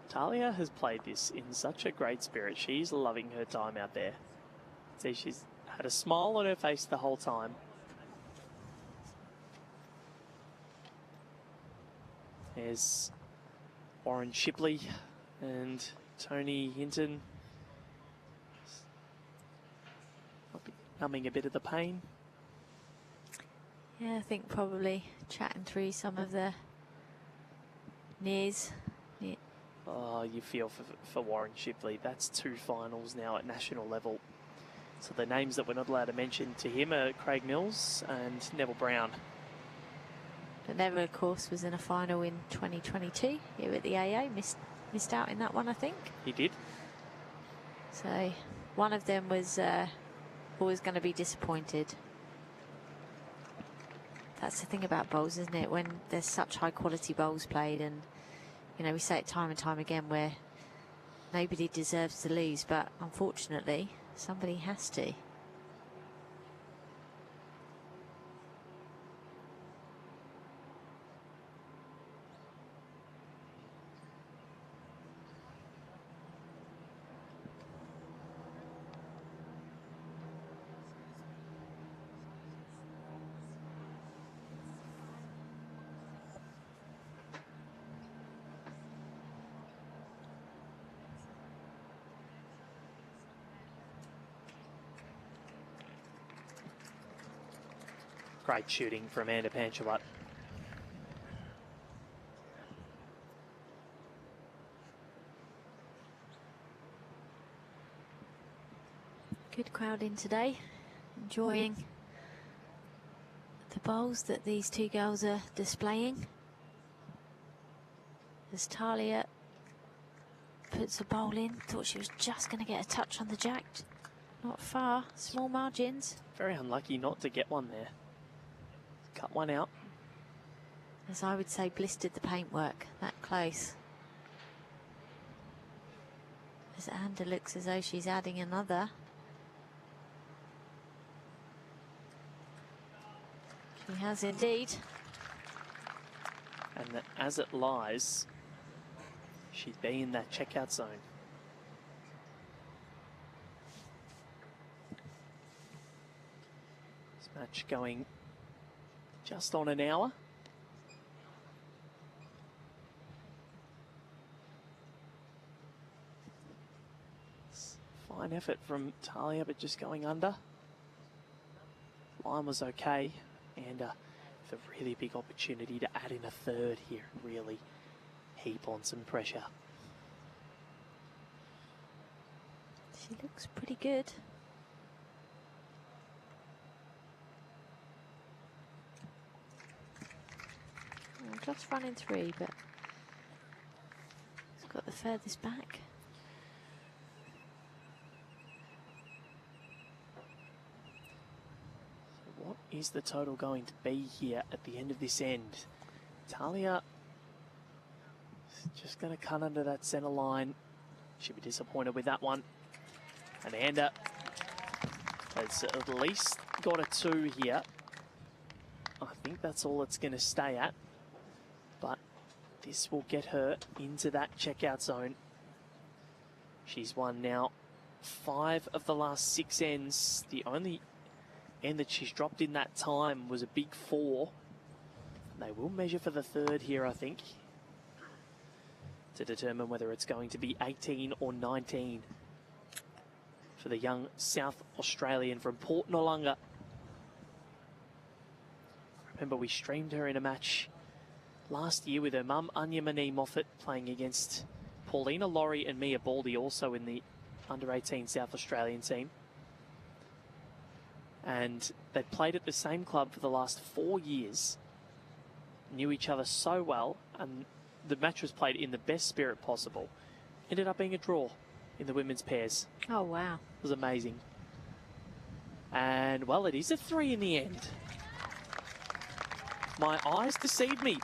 Tahlia has played this in such a great spirit. She's loving her time out there. See, she's had a smile on her face the whole time. There's Warren Shipley and Tony Hinton might be numbing a bit of the pain. Yeah, I think probably chatting through some of the nears. Yeah. Oh, you feel for Warren Shipley. That's 2 finals now at national level. So the names that we're not allowed to mention to him are Craig Mills and Neville Brown. But Neville, of course, was in a final in 2022 here at the AA. Missed out in that one, I think. He did. So one of them was always going to be disappointed. That's the thing about bowls, isn't it? When there's such high quality bowls played, and you know, we say it time and time again where nobody deserves to lose, but unfortunately somebody has to. Great shooting from Amanda Panchawat. Good crowd in today, enjoying the bowls that these 2 girls are displaying. As Tahlia puts a bowl in, thought she was just going to get a touch on the jack. Not far, small margins. Very unlucky not to get one there. Cut one out. As I would say, blistered the paintwork that close. As Anda looks as though she's adding another. She has indeed. And that as it lies, she'd be in that checkout zone. This match going just on an hour. Fine effort from Tahlia, but just going under. Line was okay, and with a really big opportunity to add in a 3rd here and really heap on some pressure. She looks pretty good. Just running 3, but it's got the furthest back. So what is the total going to be here at the end of this end? Tahlia is just going to cut under that centre line. She'll be disappointed with that one. And Anda has at least got a 2 here. I think that's all it's going to stay at. But this will get her into that checkout zone. She's won now 5 of the last 6 ends. The only end that she's dropped in that time was a big 4. They will measure for the 3rd here, I think, to determine whether it's going to be 18 or 19 for the young South Australian from Port Noarlunga. Remember, we streamed her in a match last year with her mum, Anya Manii Moffat, playing against Paulina Laurie and Mia Baldy, also in the under-18 South Australian team. And they played at the same club for the last 4 years, knew each other so well, and the match was played in the best spirit possible. Ended up being a draw in the women's pairs. Oh, wow. It was amazing. And, well, it is a 3 in the end. My eyes deceived me.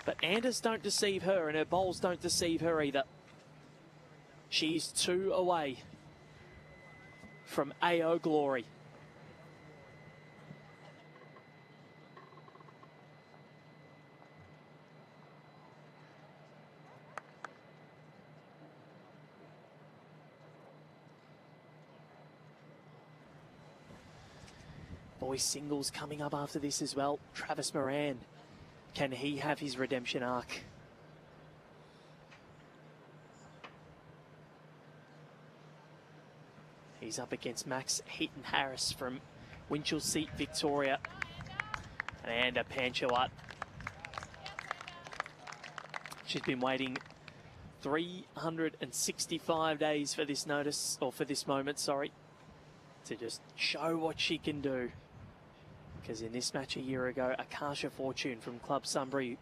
But Anders don't deceive her, and her bowls don't deceive her either. She's 2 away from AO glory. Boys singles coming up after this as well. Travis Moran, can he have his redemption arc? He's up against Max Heaton-Harris from Winchelsea, Victoria. And a Panchawat. She's been waiting 365 days for this notice, or for this moment, sorry, to just show what she can do. Because in this match a year ago, Akasha Fortune from Club Sunbury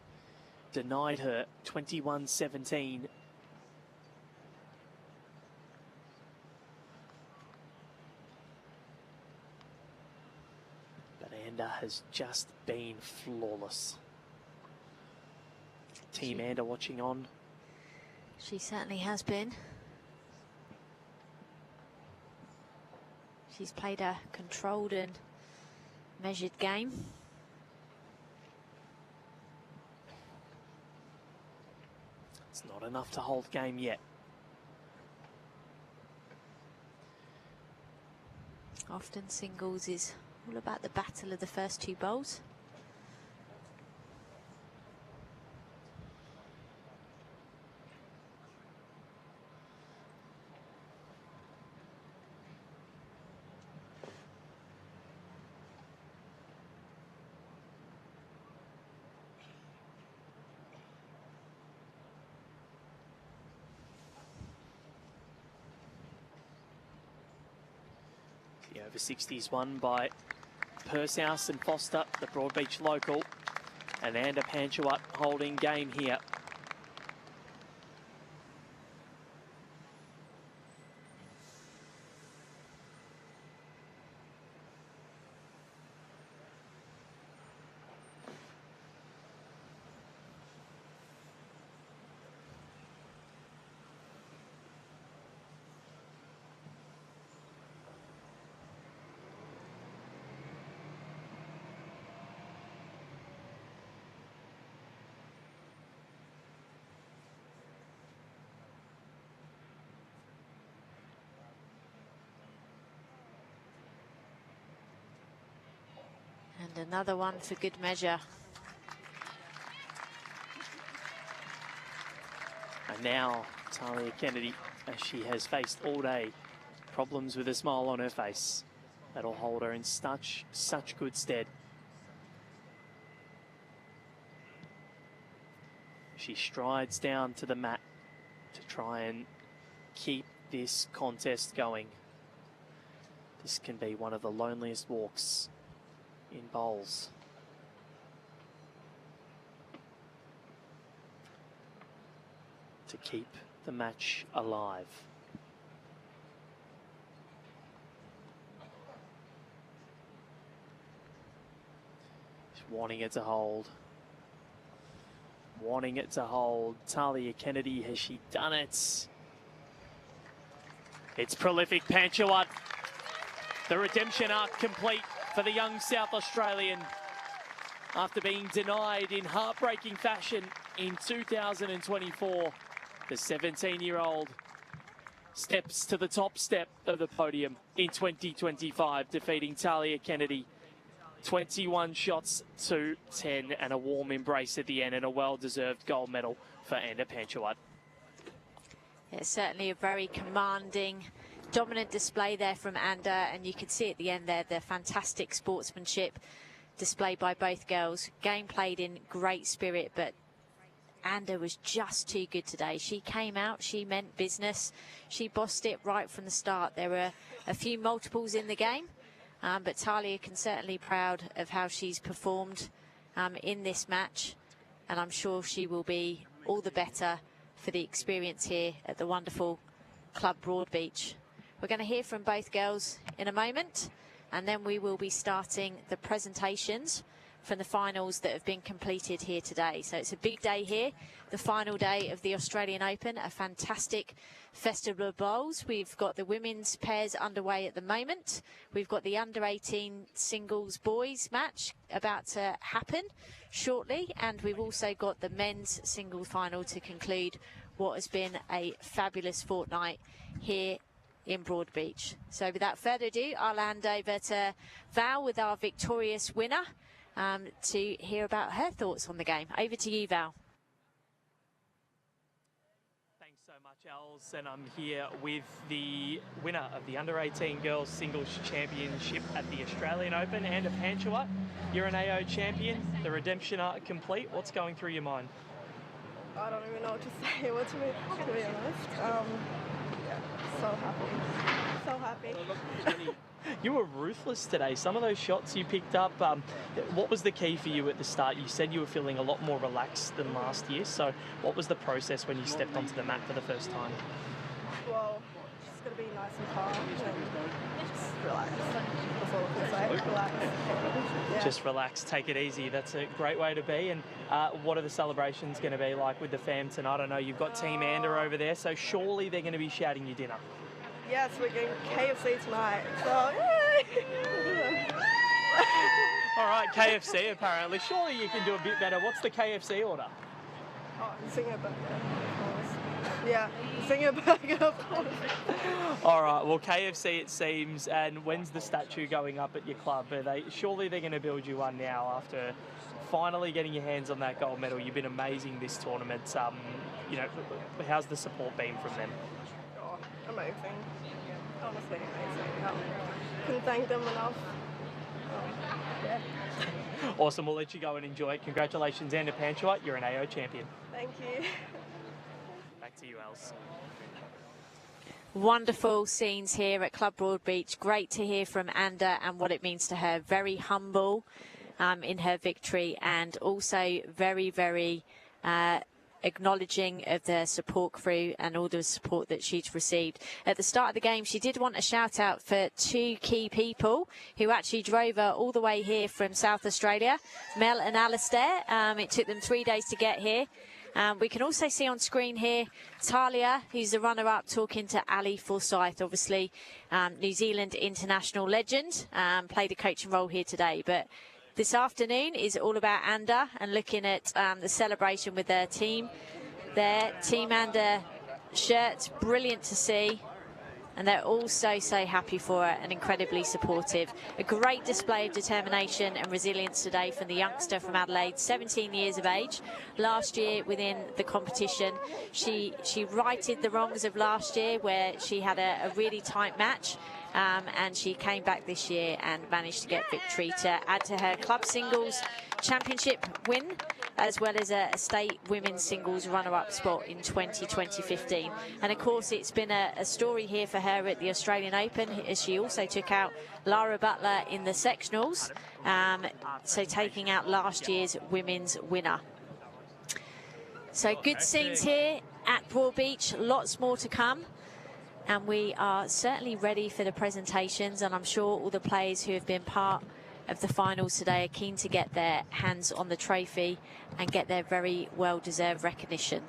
denied her 21-17. But Anda has just been flawless. Team Anda watching on. She certainly has been. She's played a controlled and measured game. It's not enough to hold game yet. Often singles is all about the battle of the first 2 bowls. The over 60s won by Pursehouse and Foster, the Broadbeach local, and Anda Panchawat holding game here. And another one for good measure. And now Tahlia Kennedy, as she has faced all day, problems with a smile on her face. That'll hold her in such good stead. She strides down to the mat to try and keep this contest going. This can be one of the loneliest walks in bowls. To keep the match alive. She's wanting it to hold. Wanting it to hold. Tahlia Kennedy, has she done it? It's prolific Panchawat. The redemption arc complete for the young South Australian after being denied in heartbreaking fashion in 2024. The 17-year-old steps to the top step of the podium in 2025, defeating Tahlia Kennedy 21 shots to 10, and a warm embrace at the end, and a well-deserved gold medal for Anna Panchawat. Yeah, certainly a very commanding, dominant display there from Anda, and you could see at the end there the fantastic sportsmanship displayed by both girls. Game played in great spirit, but Anda was just too good today. She came out, she meant business, she bossed it right from the start. There were a few multiples in the game, but Tahlia can certainly be proud of how she's performed in this match, and I'm sure she will be all the better for the experience here at the wonderful Club Broadbeach. We're going to hear from both girls in a moment, and then we will be starting the presentations from the finals that have been completed here today. So it's a big day here, the final day of the Australian Open, a fantastic festival of bowls. We've got the women's pairs underway at the moment. We've got the under-18 singles boys match about to happen shortly, and we've also got the men's singles final to conclude what has been a fabulous fortnight here in Broadbeach. So without further ado, I'll hand over to Val with our victorious winner to hear about her thoughts on the game. Over to you, Val. Thanks so much, Els, and I'm here with the winner of the Under-18 Girls Singles Championship at the Australian Open, Anna Panchawat. You're an AO champion, the redemption arc complete. What's going through your mind? I don't even know what to say, to be honest. Yeah, so happy. So happy. You were ruthless today. Some of those shots you picked up, what was the key for you at the start? You said you were feeling a lot more relaxed than last year. So what was the process when you stepped onto the mat for the first time? Well, just got to be nice and calm and just relax. That's all I can say. Relax. Yeah. Just relax, take it easy. That's a great way to be. And what are the celebrations going to be like with the fam tonight? I know you've got Team Anda over there, so surely they're going to be shouting you dinner. Yes, we're getting KFC tonight, so yay! All right, KFC apparently. Surely you can do a bit better. What's the KFC order? Oh, Zinger burger, of course. Yeah, Zinger burger, of course. All right, well, KFC it seems. And when's the statue going up at your club? Surely they're going to build you one now after finally getting your hands on that gold medal. You've been amazing this tournament. You know, how's the support been from them? Oh, amazing. Honestly amazing. Couldn't thank them enough. Yeah. Awesome, we'll let you go and enjoy it. Congratulations, Anna Panchawat, you're an AO champion. Thank you. Back to you, Els. Wonderful scenes here at Club Broadbeach. Great to hear from Anda and what it means to her. Very humble in her victory, and also very, very acknowledging of the support crew and all the support that she's received. At the start of the game, she did want a shout out for two key people who actually drove her all the way here from South Australia, Mel and Alistair. It took them 3 days to get here. We can also see on screen here Tahlia, who's the runner-up, talking to Ali Forsyth, obviously New Zealand international legend, played a coaching role here today. But this afternoon is all about Anda and looking at the celebration with their team. Their Team Anda shirts, brilliant to see. And they're all so happy for her and incredibly supportive. A great display of determination and resilience today from the youngster from Adelaide, 17 years of age. Last year within the competition, she righted the wrongs of last year where she had a really tight match. And she came back this year and managed to get victory to add to her club singles championship win, as well as a state women's singles runner-up spot in 2015. And of course, it's been a story here for her at the Australian Open, as she also took out Lara Butler in the sectionals, so taking out last year's women's winner. So good scenes here at Broadbeach, lots more to come. And we are certainly ready for the presentations, and I'm sure all the players who have been part of the finals today are keen to get their hands on the trophy and get their very well-deserved recognition.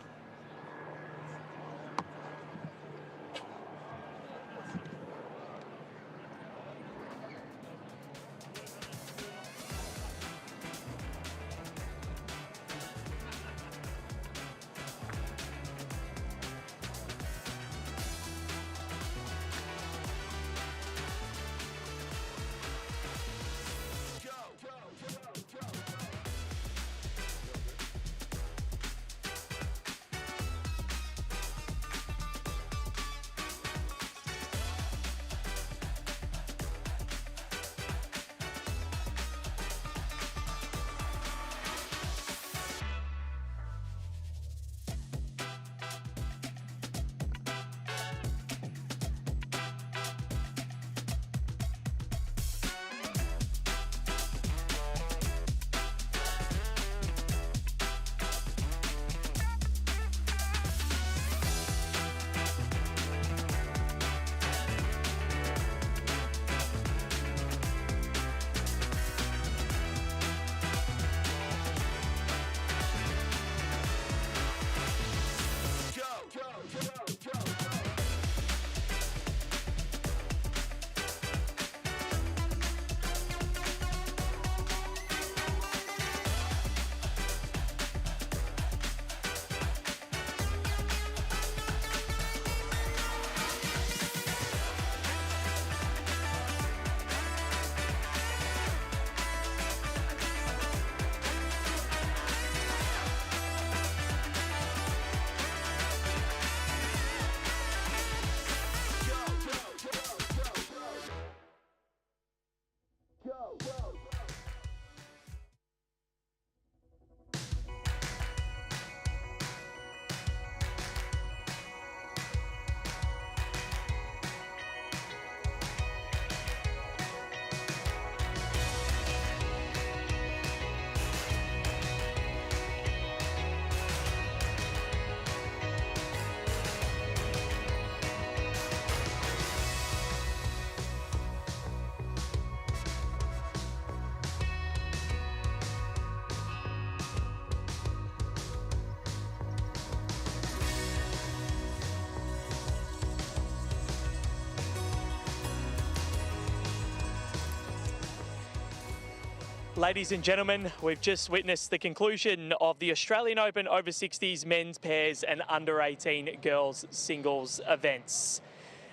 Ladies and gentlemen, we've just witnessed the conclusion of the Australian Open over 60s men's pairs and under 18 girls singles events.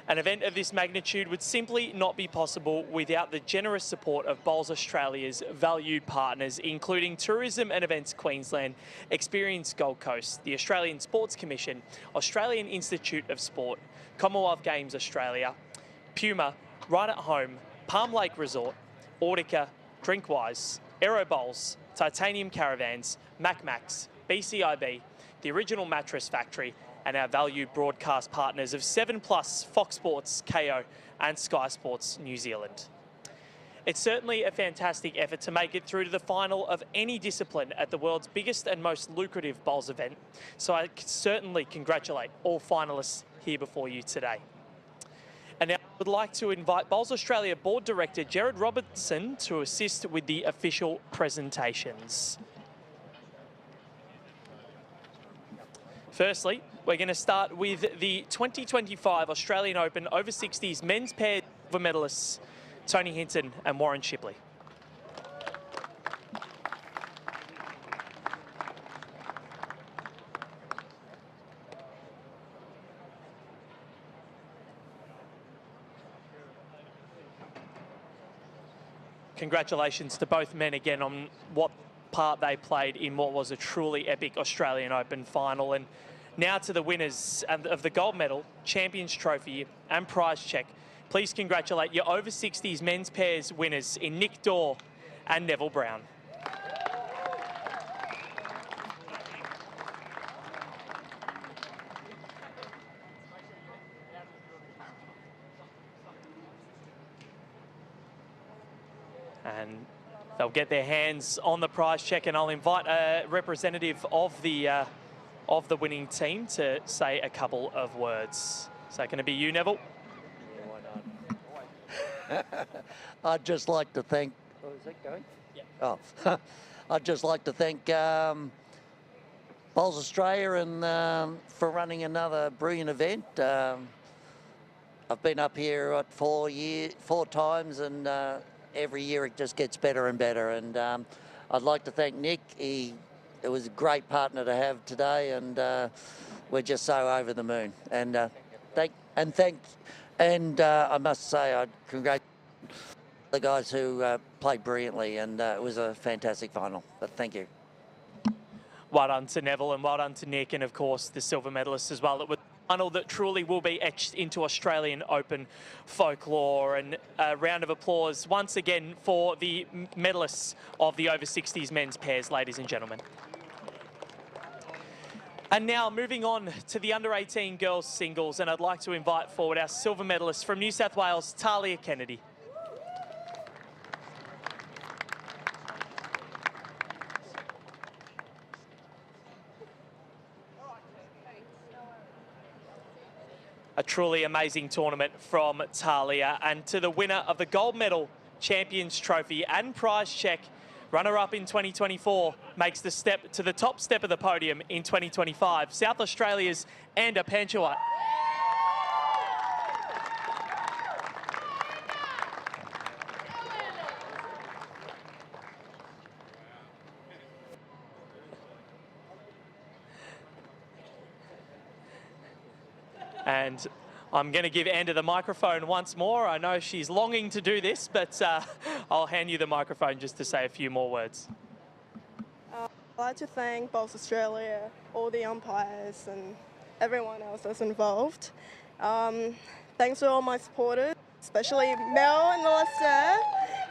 An event of this magnitude would simply not be possible without the generous support of Bowls Australia's valued partners, including Tourism and Events Queensland, Experience Gold Coast, the Australian Sports Commission, Australian Institute of Sport, Commonwealth Games Australia, Puma, Right at Home, Palm Lake Resort, Audica, Drinkwise, Aero Bowls, Titanium Caravans, MacMax, BCIB, the Original Mattress Factory, and our valued broadcast partners of 7plus, Fox Sports, KO, and Sky Sports New Zealand. It's certainly a fantastic effort to make it through to the final of any discipline at the world's biggest and most lucrative bowls event, so I certainly congratulate all finalists here before you today. And now I would like to invite Bowls Australia Board Director Gerard Robertson to assist with the official presentations. Firstly, we're going to start with the 2025 Australian Open over 60s men's pair silver medalists, Tony Hinton and Warren Shipley. Congratulations to both men again on what part they played in what was a truly epic Australian Open final. And now to the winners of the gold medal, Champions Trophy and prize check. Please congratulate your over 60s men's pairs winners in Nick Dorr and Neville Brown. And they'll get their hands on the prize check, and I'll invite a representative of the winning team to say a couple of words. Is that going to be you, Neville? Yeah, why not? I'd just like to thank... Oh, is that going? Yeah. Oh. I'd just like to thank Bowls Australia and for running another brilliant event. I've been up here 4 times, and every year it just gets better and better. And I'd like to thank Nick. It was a great partner to have today, and we're just so over the moon. And I must say I congratulate the guys who played brilliantly, and it was a fantastic final. But thank you. Well done to Neville, and well done to Nick, and of course the silver medalists as well. It was a final that truly will be etched into Australian Open folklore. And a round of applause once again for the medalists of the over 60s men's pairs, ladies and gentlemen. And now moving on to the under 18 girls singles, and I'd like to invite forward our silver medalist from New South Wales, Tahlia Kennedy. A truly amazing tournament from Tahlia, and to the winner of the gold medal, Champions Trophy and prize check, runner-up in 2024, makes the step to the top step of the podium in 2025, South Australia's Anda Panchawat. And I'm going to give Anda the microphone once more. I know she's longing to do this, but I'll hand you the microphone just to say a few more words. I'd like to thank Bowls Australia, all the umpires and everyone else that's involved. Thanks to all my supporters, especially Mel and Melissa,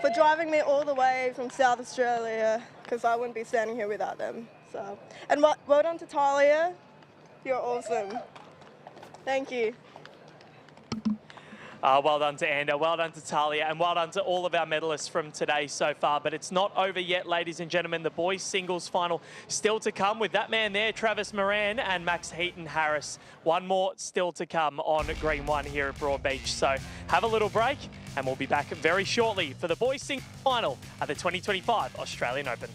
for driving me all the way from South Australia, because I wouldn't be standing here without them. So, and well done to Tahlia. You're awesome. Thank you. Well done to Anda, well done to Tahlia, and well done to all of our medalists from today so far. But it's not over yet, ladies and gentlemen. The boys singles final still to come with that man there, Travis Moran and Max Heaton-Harris. One more still to come on Green 1 here at Broadbeach. So have a little break, and we'll be back very shortly for the boys singles final at the 2025 Australian Open.